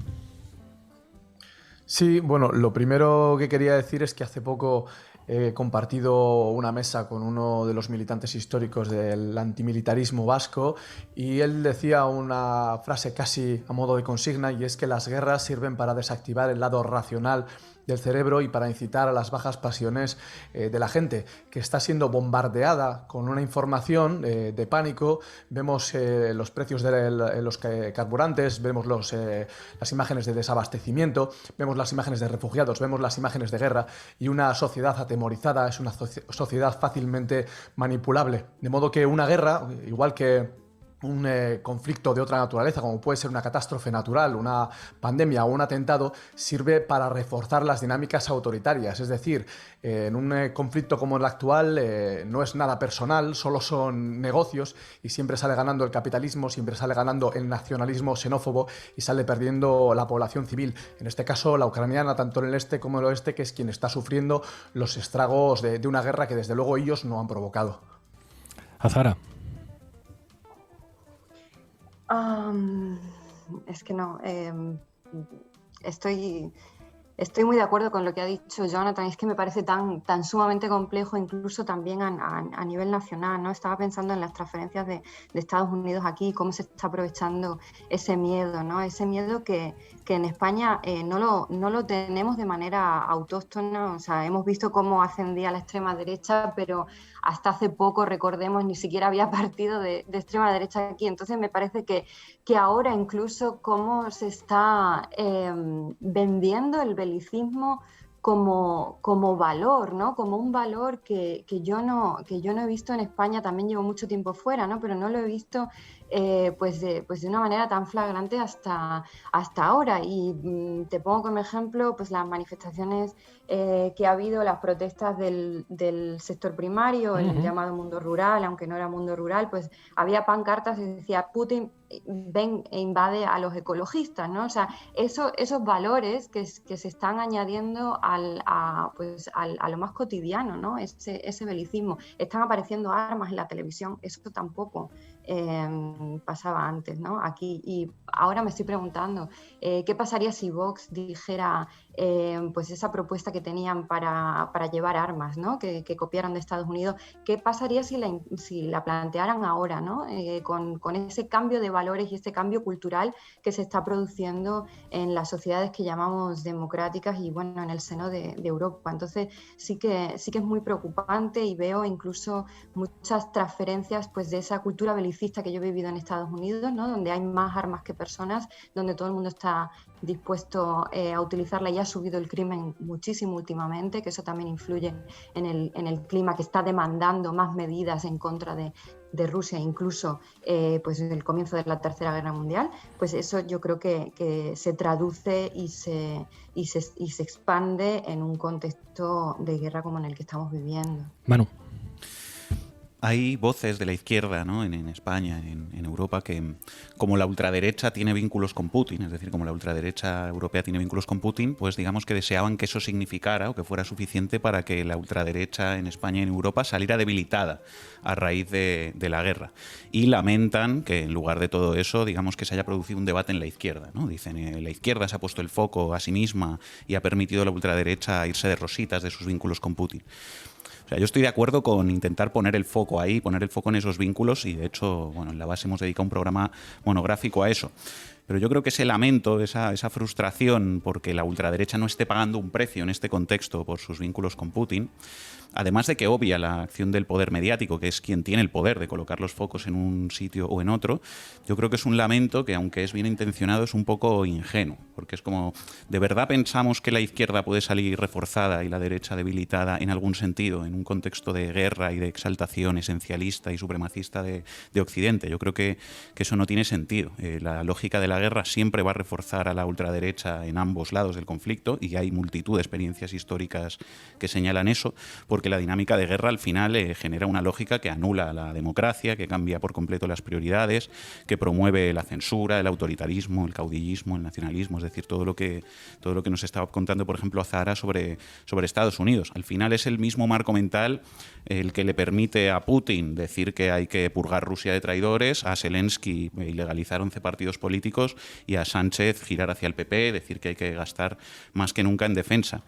Sí, bueno, lo primero que quería decir es que hace poco he compartido una mesa con uno de los militantes históricos del antimilitarismo vasco, y él decía una frase casi a modo de consigna, y es que las guerras sirven para desactivar el lado racional del cerebro y para incitar a las bajas pasiones de la gente, que está siendo bombardeada con una información de pánico. Vemos los precios de los carburantes, vemos las imágenes de desabastecimiento, vemos las imágenes de refugiados, vemos las imágenes de guerra, y una sociedad atemorizada es una sociedad fácilmente manipulable. De modo que una guerra, igual que un conflicto de otra naturaleza, como puede ser una catástrofe natural, una pandemia o un atentado, sirve para reforzar las dinámicas autoritarias. Es decir, en un conflicto como el actual no es nada personal, solo son negocios, y siempre sale ganando el capitalismo, siempre sale ganando el nacionalismo xenófobo y sale perdiendo la población civil. En este caso, la ucraniana, tanto en el este como en el oeste, que es quien está sufriendo los estragos de una guerra que desde luego ellos no han provocado. Azahara. Es que no, estoy muy de acuerdo con lo que ha dicho Jonathan. Es que me parece tan sumamente complejo, incluso también a nivel nacional, ¿no? Estaba pensando en las transferencias de Estados Unidos aquí, cómo se está aprovechando ese miedo, ¿no? Ese miedo que en España no lo tenemos de manera autóctona. O sea, hemos visto cómo ascendía la extrema derecha, pero hasta hace poco, recordemos, ni siquiera había partido de extrema derecha aquí. Entonces me parece que ahora incluso cómo se está vendiendo el belicismo como valor, ¿no? Como un valor que yo no he visto en España. También llevo mucho tiempo fuera, ¿no? Pero no lo he visto pues de una manera tan flagrante hasta ahora. Y te pongo como ejemplo pues las manifestaciones que ha habido, las protestas del sector primario, el llamado mundo rural, aunque no era mundo rural, pues había pancartas y decía: Putin ven e invade a los ecologistas, ¿no? O sea, esos valores que se están añadiendo a lo más cotidiano, ¿no? Ese belicismo. Están apareciendo armas en la televisión, eso tampoco pasaba antes, ¿no? Aquí. Y ahora me estoy preguntando qué pasaría si Vox dijera pues esa propuesta que tenían para llevar armas, ¿no? Que copiaron de Estados Unidos. ¿Qué pasaría si la plantearan ahora, ¿no? Con ese cambio de valores y este cambio cultural que se está produciendo en las sociedades que llamamos democráticas y, bueno, en el seno de Europa? Entonces sí que es muy preocupante, y veo incluso muchas transferencias pues de esa cultura belicista que yo he vivido en Estados Unidos, ¿no? Donde hay más armas que personas, donde todo el mundo está dispuesto a utilizarla, y ha subido el crimen muchísimo últimamente, que eso también influye en el clima que está demandando más medidas en contra de Rusia, incluso pues en el comienzo de la Tercera Guerra Mundial. Pues eso yo creo que se traduce y se expande en un contexto de guerra como en el que estamos viviendo. Manu. Hay voces de la izquierda, ¿no? en España, en Europa, que como la ultraderecha tiene vínculos con Putin, es decir, como la ultraderecha europea tiene vínculos con Putin, pues digamos que deseaban que eso significara o que fuera suficiente para que la ultraderecha en España y en Europa saliera debilitada a raíz de la guerra. Y lamentan que en lugar de todo eso, digamos que se haya producido un debate en la izquierda, ¿no? Dicen, la izquierda se ha puesto el foco a sí misma y ha permitido a la ultraderecha irse de rositas de sus vínculos con Putin. O sea, yo estoy de acuerdo con intentar poner el foco ahí, poner el foco en esos vínculos, y de hecho, bueno, en La Base hemos dedicado un programa monográfico a eso. Pero yo creo que ese lamento, esa frustración porque la ultraderecha no esté pagando un precio en este contexto por sus vínculos con Putin, además de que obvia la acción del poder mediático, que es quien tiene el poder de colocar los focos en un sitio o en otro, yo creo que es un lamento que, aunque es bien intencionado, es un poco ingenuo, porque es como, ¿de verdad pensamos que la izquierda puede salir reforzada y la derecha debilitada en algún sentido, en un contexto de guerra y de exaltación esencialista y supremacista de Occidente? Yo creo que eso no tiene sentido. La lógica de la guerra siempre va a reforzar a la ultraderecha en ambos lados del conflicto, y hay multitud de experiencias históricas que señalan eso, porque la dinámica de guerra al final genera una lógica que anula la democracia, que cambia por completo las prioridades, que promueve la censura, el autoritarismo, el caudillismo, el nacionalismo, es decir, todo lo que nos estaba contando, por ejemplo, Azahara sobre Estados Unidos. Al final es el mismo marco mental el que le permite a Putin decir que hay que purgar Rusia de traidores, a Zelensky ilegalizar 11 partidos políticos, y a Sánchez girar hacia el PP, decir que hay que gastar más que nunca en defensa.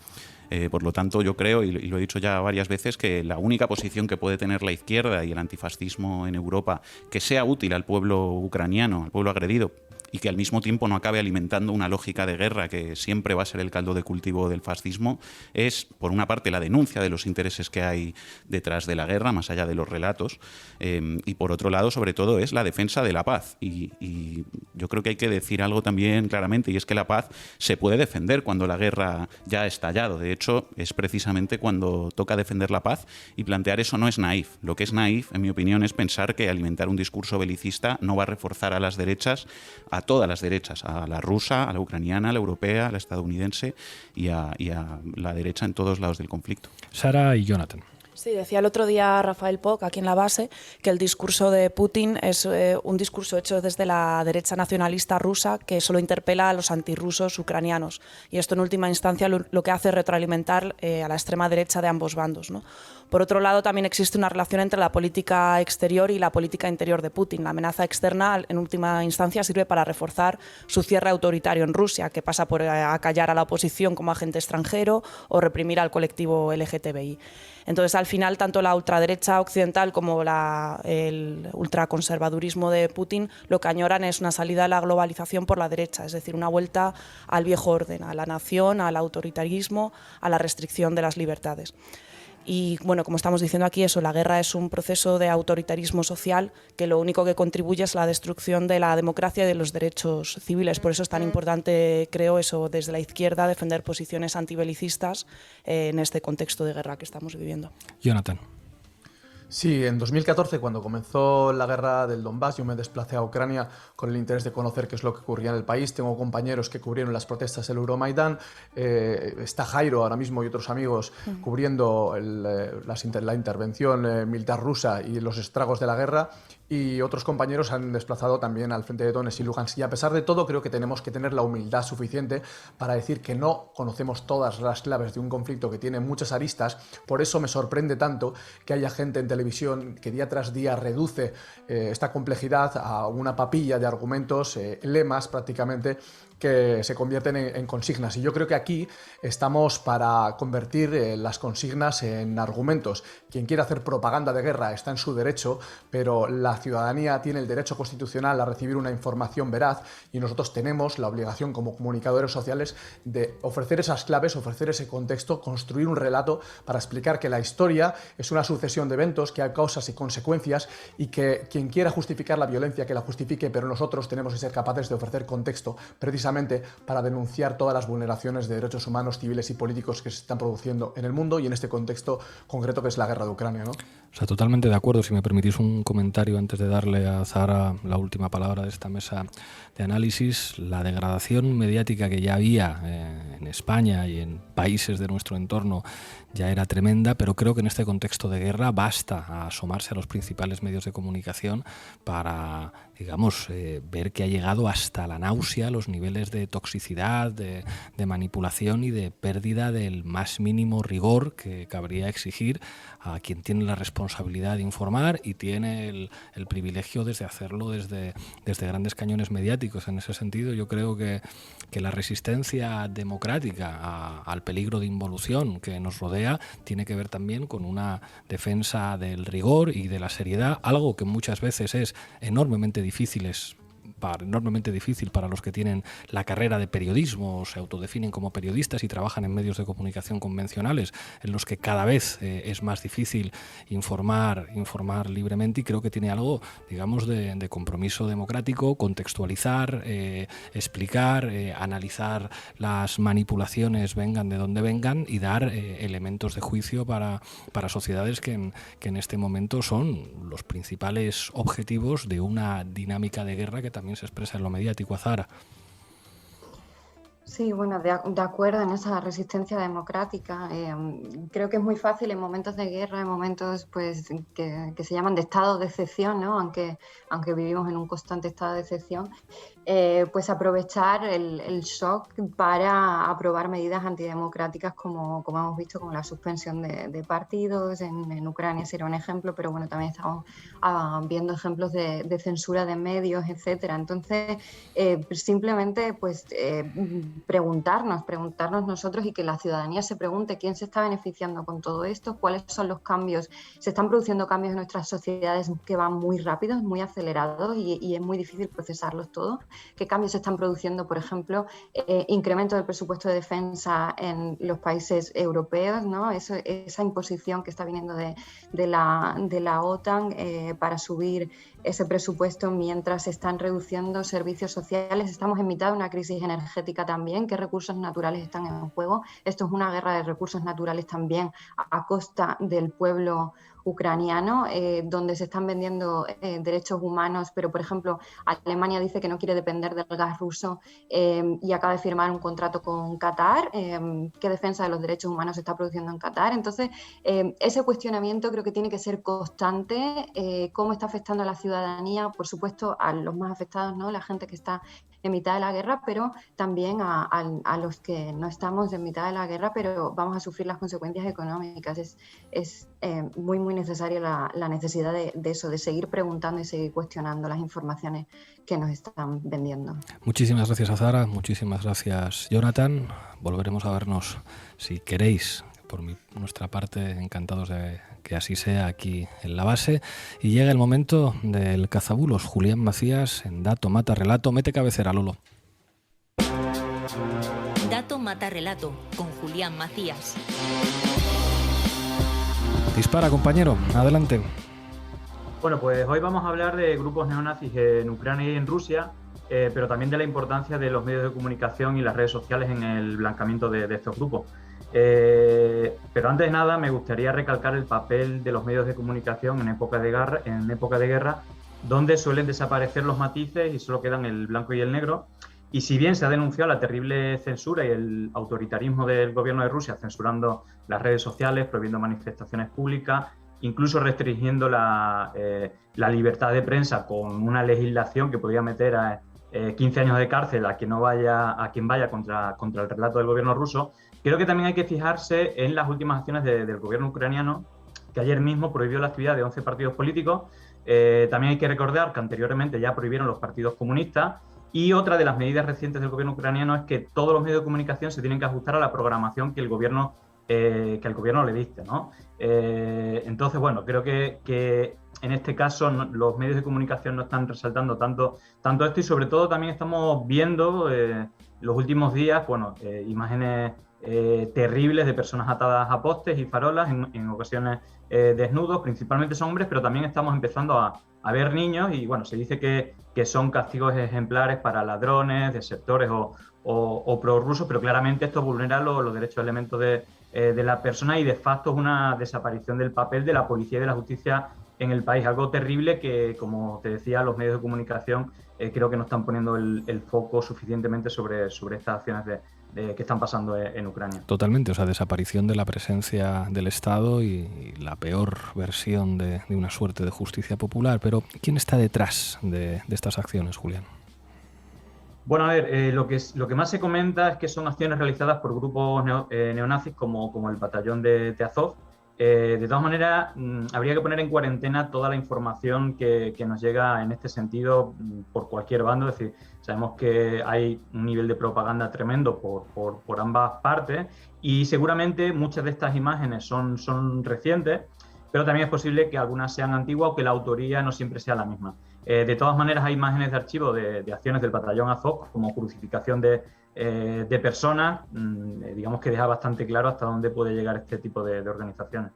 Por lo tanto, yo creo, y lo he dicho ya varias veces, que la única posición que puede tener la izquierda y el antifascismo en Europa que sea útil al pueblo ucraniano, al pueblo agredido, y que al mismo tiempo no acabe alimentando una lógica de guerra que siempre va a ser el caldo de cultivo del fascismo, es, por una parte, la denuncia de los intereses que hay detrás de la guerra, más allá de los relatos, y por otro lado, sobre todo, es la defensa de la paz. Y yo creo que hay que decir algo también claramente, y es que la paz se puede defender cuando la guerra ya ha estallado. De hecho, es precisamente cuando toca defender la paz, y plantear eso no es naif. Lo que es naif, en mi opinión, es pensar que alimentar un discurso belicista no va a reforzar a las derechas, a todas las derechas, a la rusa, a la ucraniana, a la europea, a la estadounidense y a la derecha en todos lados del conflicto. Sara y Jonathan. Sí, decía el otro día Rafael Poch, aquí en la base, que el discurso de Putin es un discurso hecho desde la derecha nacionalista rusa que solo interpela a los antirrusos ucranianos. Y esto, en última instancia, lo que hace es retroalimentar a la extrema derecha de ambos bandos, ¿no? Por otro lado, también existe una relación entre la política exterior y la política interior de Putin. La amenaza externa, en última instancia, sirve para reforzar su cierre autoritario en Rusia, que pasa por acallar a la oposición como agente extranjero o reprimir al colectivo LGTBI. Entonces, al final, tanto la ultraderecha occidental como el ultraconservadurismo de Putin lo que añoran es una salida a la globalización por la derecha, es decir, una vuelta al viejo orden, a la nación, al autoritarismo, a la restricción de las libertades. Y bueno, como estamos diciendo aquí, la guerra es un proceso de autoritarismo social que lo único que contribuye es la destrucción de la democracia y de los derechos civiles. Por eso es tan importante, creo, desde la izquierda, defender posiciones antibelicistas en este contexto de guerra que estamos viviendo. Jonathan. Sí, en 2014, cuando comenzó la guerra del Donbass, yo me desplacé a Ucrania con el interés de conocer qué es lo que ocurría en el país. Tengo compañeros que cubrieron las protestas del Euromaidán. Está Jairo ahora mismo y otros amigos cubriendo la intervención militar rusa y los estragos de la guerra. Y otros compañeros han desplazado también al frente de Donetsk y Lugansk. Y a pesar de todo, creo que tenemos que tener la humildad suficiente para decir que no conocemos todas las claves de un conflicto que tiene muchas aristas. Por eso me sorprende tanto que haya gente en televisión que día tras día reduce esta complejidad a una papilla de argumentos, lemas prácticamente, que se convierten en consignas. Y yo creo que aquí estamos para convertir las consignas en argumentos. Quien quiera hacer propaganda de guerra está en su derecho, pero la ciudadanía tiene el derecho constitucional a recibir una información veraz y nosotros tenemos la obligación como comunicadores sociales de ofrecer esas claves, ofrecer ese contexto, construir un relato para explicar que la historia es una sucesión de eventos, que hay causas y consecuencias y que quien quiera justificar la violencia, que la justifique, pero nosotros tenemos que ser capaces de ofrecer contexto precisamente para denunciar todas las vulneraciones de derechos humanos, civiles y políticos que se están produciendo en el mundo y en este contexto concreto que es la guerra de Ucrania, ¿no? O sea, totalmente de acuerdo. Si me permitís un comentario antes de darle a Zara la última palabra de esta mesa de análisis, la degradación mediática que ya había en España y en países de nuestro entorno ya era tremenda, pero creo que en este contexto de guerra basta asomarse a los principales medios de comunicación para, digamos, ver que ha llegado hasta la náusea los niveles de toxicidad, de manipulación y de pérdida del más mínimo rigor que cabría exigir a quien tiene la responsabilidad de informar y tiene el privilegio de hacerlo desde grandes cañones mediáticos. En ese sentido, yo creo que la resistencia democrática al peligro de involución que nos rodea tiene que ver también con una defensa del rigor y de la seriedad, algo que muchas veces es enormemente difícil para los que tienen la carrera de periodismo o se autodefinen como periodistas y trabajan en medios de comunicación convencionales, en los que cada vez es más difícil informar libremente, y creo que tiene algo, digamos, de compromiso democrático, contextualizar, explicar, analizar las manipulaciones, vengan de donde vengan, y dar elementos de juicio para sociedades que en este momento son los principales objetivos de una dinámica de guerra que también se expresa en lo mediático. Zara. Sí, bueno, de acuerdo en esa resistencia democrática. Creo que es muy fácil en momentos de guerra, en momentos pues que se llaman de estado de excepción, ¿no? Aunque vivimos en un constante estado de excepción, pues aprovechar el shock para aprobar medidas antidemocráticas como hemos visto, como la suspensión de partidos. En Ucrania sería un ejemplo, pero bueno, también estamos viendo ejemplos de censura de medios, etcétera. Entonces, simplemente pues preguntarnos nosotros y que la ciudadanía se pregunte quién se está beneficiando con todo esto, cuáles son los cambios. Se están produciendo cambios en nuestras sociedades que van muy rápidos, muy acelerados y es muy difícil procesarlos todos. ¿Qué cambios se están produciendo? Por ejemplo, incremento del presupuesto de defensa en los países europeos, ¿no? Esa imposición que está viniendo de la OTAN para subir ese presupuesto mientras se están reduciendo servicios sociales. Estamos en mitad de una crisis energética también. ¿Qué recursos naturales están en juego? Esto es una guerra de recursos naturales también a costa del pueblo ucraniano, donde se están vendiendo derechos humanos, pero por ejemplo Alemania dice que no quiere depender del gas ruso y acaba de firmar un contrato con Qatar. ¿Qué defensa de los derechos humanos se está produciendo en Qatar? Entonces ese cuestionamiento creo que tiene que ser constante. ¿Cómo está afectando a la ciudadanía? Por supuesto a los más afectados, ¿no? La gente que está en mitad de la guerra, pero también a los que no estamos en mitad de la guerra, pero vamos a sufrir las consecuencias económicas. Es muy, muy necesaria la necesidad de eso, de seguir preguntando y seguir cuestionando las informaciones que nos están vendiendo. Muchísimas gracias, Azahara. Muchísimas gracias, Jonathan. Volveremos a vernos si queréis. Por nuestra parte, encantados de que así sea aquí en la base. Y llega el momento del cazabulos. Julián Macías en Dato Mata Relato. Mete cabecera, Lolo. Dato Mata Relato con Julián Macías. Dispara, compañero. Adelante. Bueno, pues hoy vamos a hablar de grupos neonazis en Ucrania y en Rusia, pero también de la importancia de los medios de comunicación y las redes sociales en el blancamiento de estos grupos. Pero antes de nada me gustaría recalcar el papel de los medios de comunicación en época de guerra, donde suelen desaparecer los matices y solo quedan el blanco y el negro. Y si bien se ha denunciado la terrible censura y el autoritarismo del gobierno de Rusia, censurando las redes sociales, prohibiendo manifestaciones públicas, incluso restringiendo la libertad de prensa con una legislación que podía meter a 15 años de cárcel a quien vaya contra el relato del gobierno ruso, creo que también hay que fijarse en las últimas acciones del gobierno ucraniano, que ayer mismo prohibió la actividad de 11 partidos políticos. También hay que recordar que anteriormente ya prohibieron los partidos comunistas, y otra de las medidas recientes del gobierno ucraniano es que todos los medios de comunicación se tienen que ajustar a la programación que el gobierno le dicte, ¿no? Entonces, bueno, creo que en este caso los medios de comunicación no están resaltando tanto esto, y sobre todo también estamos viendo los últimos días, imágenes terribles de personas atadas a postes y farolas, en ocasiones desnudos, principalmente son hombres, pero también estamos empezando a ver niños, y bueno, se dice que son castigos ejemplares para ladrones, desertores o prorrusos, pero claramente esto vulnera los derechos de elementos de la persona, y de facto es una desaparición del papel de la policía y de la justicia en el país, algo terrible que, como te decía, los medios de comunicación creo que no están poniendo el foco suficientemente sobre estas acciones que están pasando en Ucrania. Totalmente, o sea, desaparición de la presencia del Estado y la peor versión de una suerte de justicia popular. Pero ¿quién está detrás de estas acciones, Julián? Bueno, a ver, lo que más se comenta es que son acciones realizadas por grupos neonazis como el batallón de Azov. De todas maneras, habría que poner en cuarentena toda la información que nos llega en este sentido por cualquier bando. Es decir, sabemos que hay un nivel de propaganda tremendo por ambas partes, y seguramente muchas de estas imágenes son recientes, pero también es posible que algunas sean antiguas o que la autoría no siempre sea la misma. De todas maneras, hay imágenes de archivo de acciones del batallón Azov, como crucificación de personas, digamos que deja bastante claro hasta dónde puede llegar este tipo de organizaciones.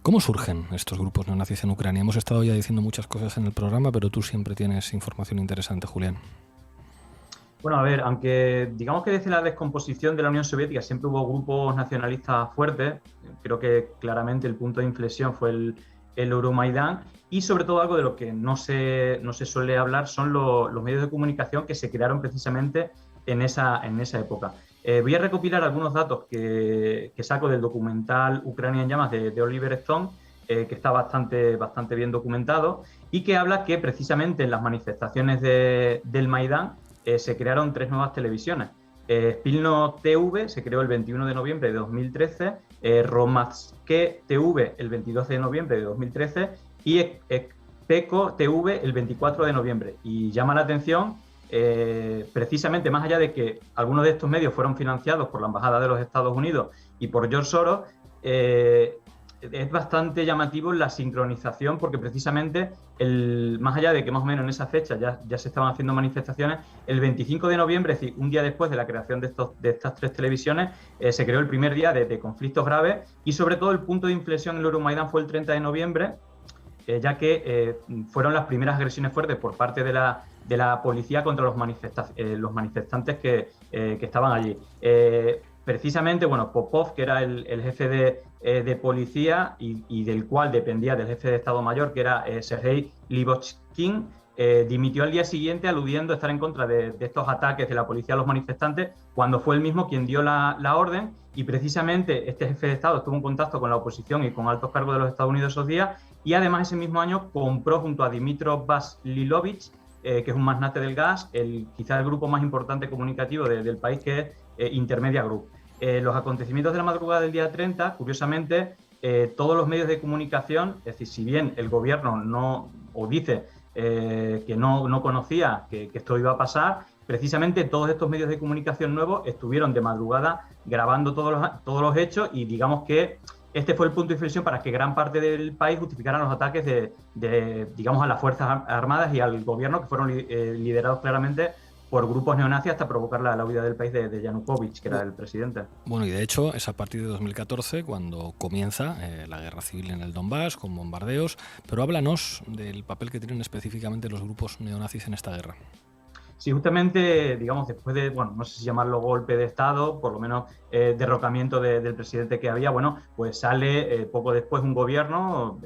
¿Cómo surgen estos grupos neonazis en Ucrania? Hemos estado ya diciendo muchas cosas en el programa, pero tú siempre tienes información interesante, Julián. Bueno, a ver, aunque digamos que desde la descomposición de la Unión Soviética siempre hubo grupos nacionalistas fuertes, creo que claramente el punto de inflexión fue el Euromaidán, y sobre todo algo de lo que no se suele hablar son los medios de comunicación que se crearon precisamente en esa época. Voy a recopilar algunos datos que saco del documental Ucrania en llamas de Oliver Stone, que está bastante bien documentado, y que habla que precisamente en las manifestaciones del Maidán se crearon 3 nuevas televisiones. Spilno TV se creó el 21 de noviembre de 2013, Romatske TV el 22 de noviembre de 2013 y Peko TV el 24 de noviembre. Y llama la atención precisamente más allá de que algunos de estos medios fueron financiados por la Embajada de los Estados Unidos y por George Soros, es bastante llamativo la sincronización, porque precisamente, más allá de que más o menos en esa fecha ya se estaban haciendo manifestaciones, el 25 de noviembre, es decir, un día después de la creación de estas 3 televisiones, se creó el primer día de conflictos graves, y sobre todo el punto de inflexión en el Euromaidán fue el 30 de noviembre, ya que fueron las primeras agresiones fuertes por parte de la policía contra los manifestantes que estaban allí. Precisamente, bueno, Popov, que era el jefe de policía y del cual dependía del jefe de Estado Mayor, que era Sergei Libochkin, dimitió al día siguiente aludiendo a estar en contra de estos ataques de la policía a los manifestantes, cuando fue él mismo quien dio la orden, y precisamente este jefe de Estado estuvo en contacto con la oposición y con altos cargos de los Estados Unidos esos días, y además ese mismo año compró junto a Dimitrov Vaslilovich, que es un magnate del gas, quizás el grupo más importante comunicativo del país, que es Intermedia Group. Los acontecimientos de la madrugada del día 30, curiosamente, todos los medios de comunicación, es decir, si bien el gobierno dice que no conocía que esto iba a pasar, precisamente todos estos medios de comunicación nuevos estuvieron de madrugada grabando todos los hechos, y digamos que este fue el punto de inflexión para que gran parte del país justificaran los ataques digamos, a las Fuerzas Armadas y al gobierno, que fueron liderados claramente por grupos neonazis, hasta provocar la huida del país de Yanukovych, que era el presidente. Bueno, y de hecho es a partir de 2014 cuando comienza la guerra civil en el Donbass, con bombardeos, pero háblanos del papel que tienen específicamente los grupos neonazis en esta guerra. Sí, justamente, digamos, después de, bueno, no sé si llamarlo golpe de Estado, por lo menos derrocamiento del presidente que había, bueno, pues sale poco después un gobierno,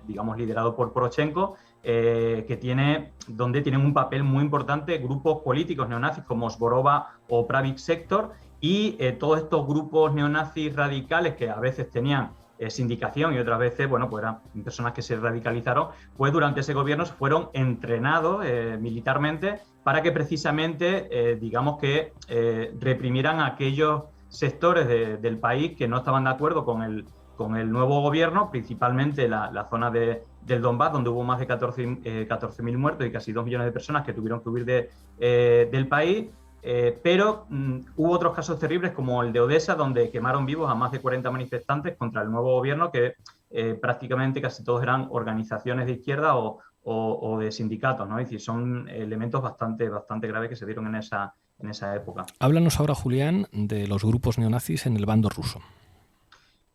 digamos, liderado por Poroshenko, donde tienen un papel muy importante grupos políticos neonazis como Sborova o Pravik Sector, y todos estos grupos neonazis radicales que a veces tenían sindicación y otras veces, bueno, pues eran personas que se radicalizaron, pues durante ese gobierno fueron entrenados militarmente para que precisamente, digamos que reprimieran a aquellos sectores del país que no estaban de acuerdo con el nuevo gobierno, principalmente la zona del Donbass, donde hubo más de 14.000 muertos y casi 2 millones de personas que tuvieron que huir del país. Pero hubo otros casos terribles, como el de Odessa, donde quemaron vivos a más de 40 manifestantes contra el nuevo gobierno, que prácticamente casi todos eran organizaciones de izquierda o de sindicatos, ¿no? Es decir, son elementos bastante graves que se dieron en esa época. Háblanos ahora, Julián, de los grupos neonazis en el bando ruso.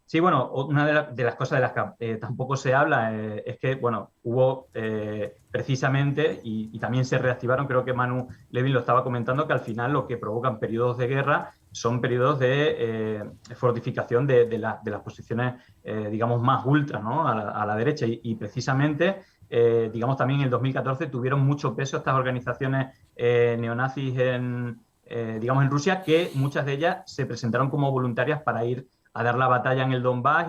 Sí, bueno, una de las cosas de las que tampoco se habla es que, bueno, hubo precisamente, y también se reactivaron, creo que Manu Levin lo estaba comentando, que al final lo que provocan periodos de guerra son periodos de fortificación de las posiciones, digamos, más ultra, ¿no? a la derecha, y precisamente, digamos, también en el 2014 tuvieron mucho peso estas organizaciones neonazis digamos, en Rusia, que muchas de ellas se presentaron como voluntarias para ir a dar la batalla en el Donbass,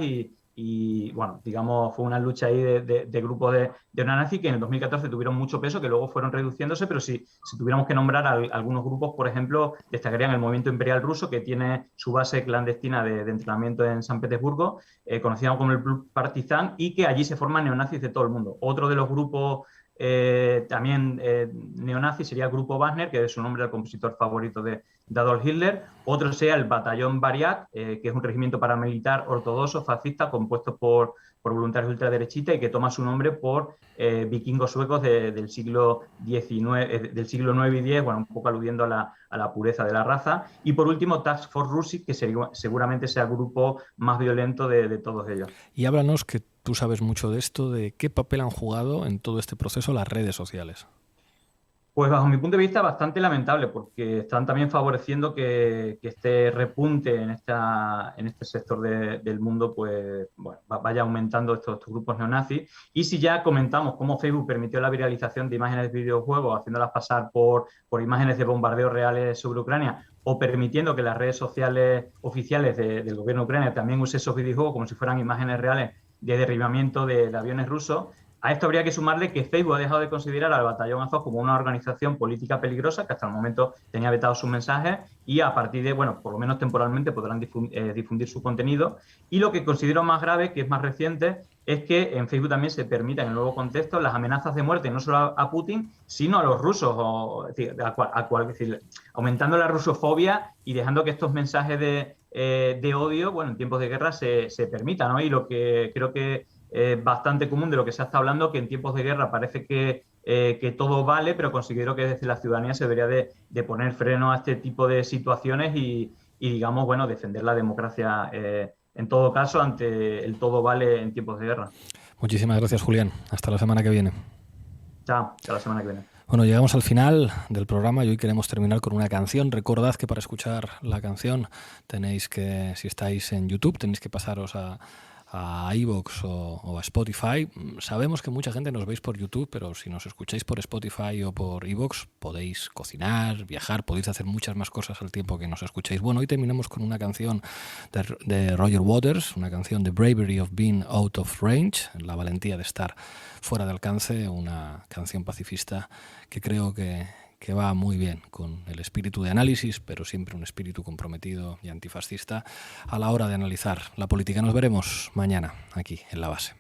y bueno, digamos, fue una lucha ahí de grupos de neonazis que en el 2014 tuvieron mucho peso, que luego fueron reduciéndose, pero si tuviéramos que nombrar algunos grupos, por ejemplo, destacarían el Movimiento Imperial Ruso, que tiene su base clandestina de entrenamiento en San Petersburgo, conocido como el Club Partizan, y que allí se forman neonazis de todo el mundo. Otro de los grupos también neonazi sería el Grupo Wagner, que es su nombre al compositor favorito de Adolf Hitler. Otro sea el Batallón Variak, que es un regimiento paramilitar ortodoxo fascista compuesto por voluntarios ultraderechistas y que toma su nombre por vikingos suecos del siglo XIX, del siglo IX y X, bueno, un poco aludiendo a la pureza de la raza. Y por último, Task Force Russic, que seguramente sea el grupo más violento de todos ellos. Y háblanos, que tú sabes mucho de esto, de qué papel han jugado en todo este proceso las redes sociales. Pues bajo mi punto de vista bastante lamentable, porque están también favoreciendo que este repunte en este sector del mundo, pues bueno, vaya aumentando estos grupos neonazis. Y si ya comentamos cómo Facebook permitió la viralización de imágenes de videojuegos, haciéndolas pasar por imágenes de bombardeos reales sobre Ucrania, o permitiendo que las redes sociales oficiales del gobierno de Ucrania también use esos videojuegos como si fueran imágenes reales de derribamiento de aviones rusos, A esto habría que sumarle que Facebook ha dejado de considerar al Batallón Azov como una organización política peligrosa, que hasta el momento tenía vetado sus mensajes, y a partir de, bueno, por lo menos temporalmente podrán difundir su contenido. Y lo que considero más grave, que es más reciente, es que en Facebook también se permitan en el nuevo contexto las amenazas de muerte, no solo a Putin, sino a los rusos, es decir, aumentando la rusofobia y dejando que estos mensajes de odio, bueno, en tiempos de guerra se permitan, ¿no? Y lo que creo que es bastante común de lo que se está hablando, que en tiempos de guerra parece que todo vale, pero considero que desde la ciudadanía se debería de poner freno a este tipo de situaciones y digamos, bueno, defender la democracia en todo caso ante el todo vale en tiempos de guerra. Muchísimas gracias, Julián. Hasta la semana que viene. Chao, hasta la semana que viene. Bueno, llegamos al final del programa y hoy queremos terminar con una canción. Recordad que para escuchar la canción tenéis que, si estáis en YouTube, tenéis que pasaros a iVoox o a Spotify. Sabemos que mucha gente nos veis por YouTube, pero si nos escucháis por Spotify o por iVoox podéis cocinar, viajar, podéis hacer muchas más cosas al tiempo que nos escucháis. Bueno, hoy terminamos con una canción de Roger Waters, una canción de Bravery of Being Out of Range, la valentía de estar fuera de alcance, una canción pacifista que creo que va muy bien con el espíritu de análisis, pero siempre un espíritu comprometido y antifascista a la hora de analizar la política. Nos veremos mañana aquí en La Base.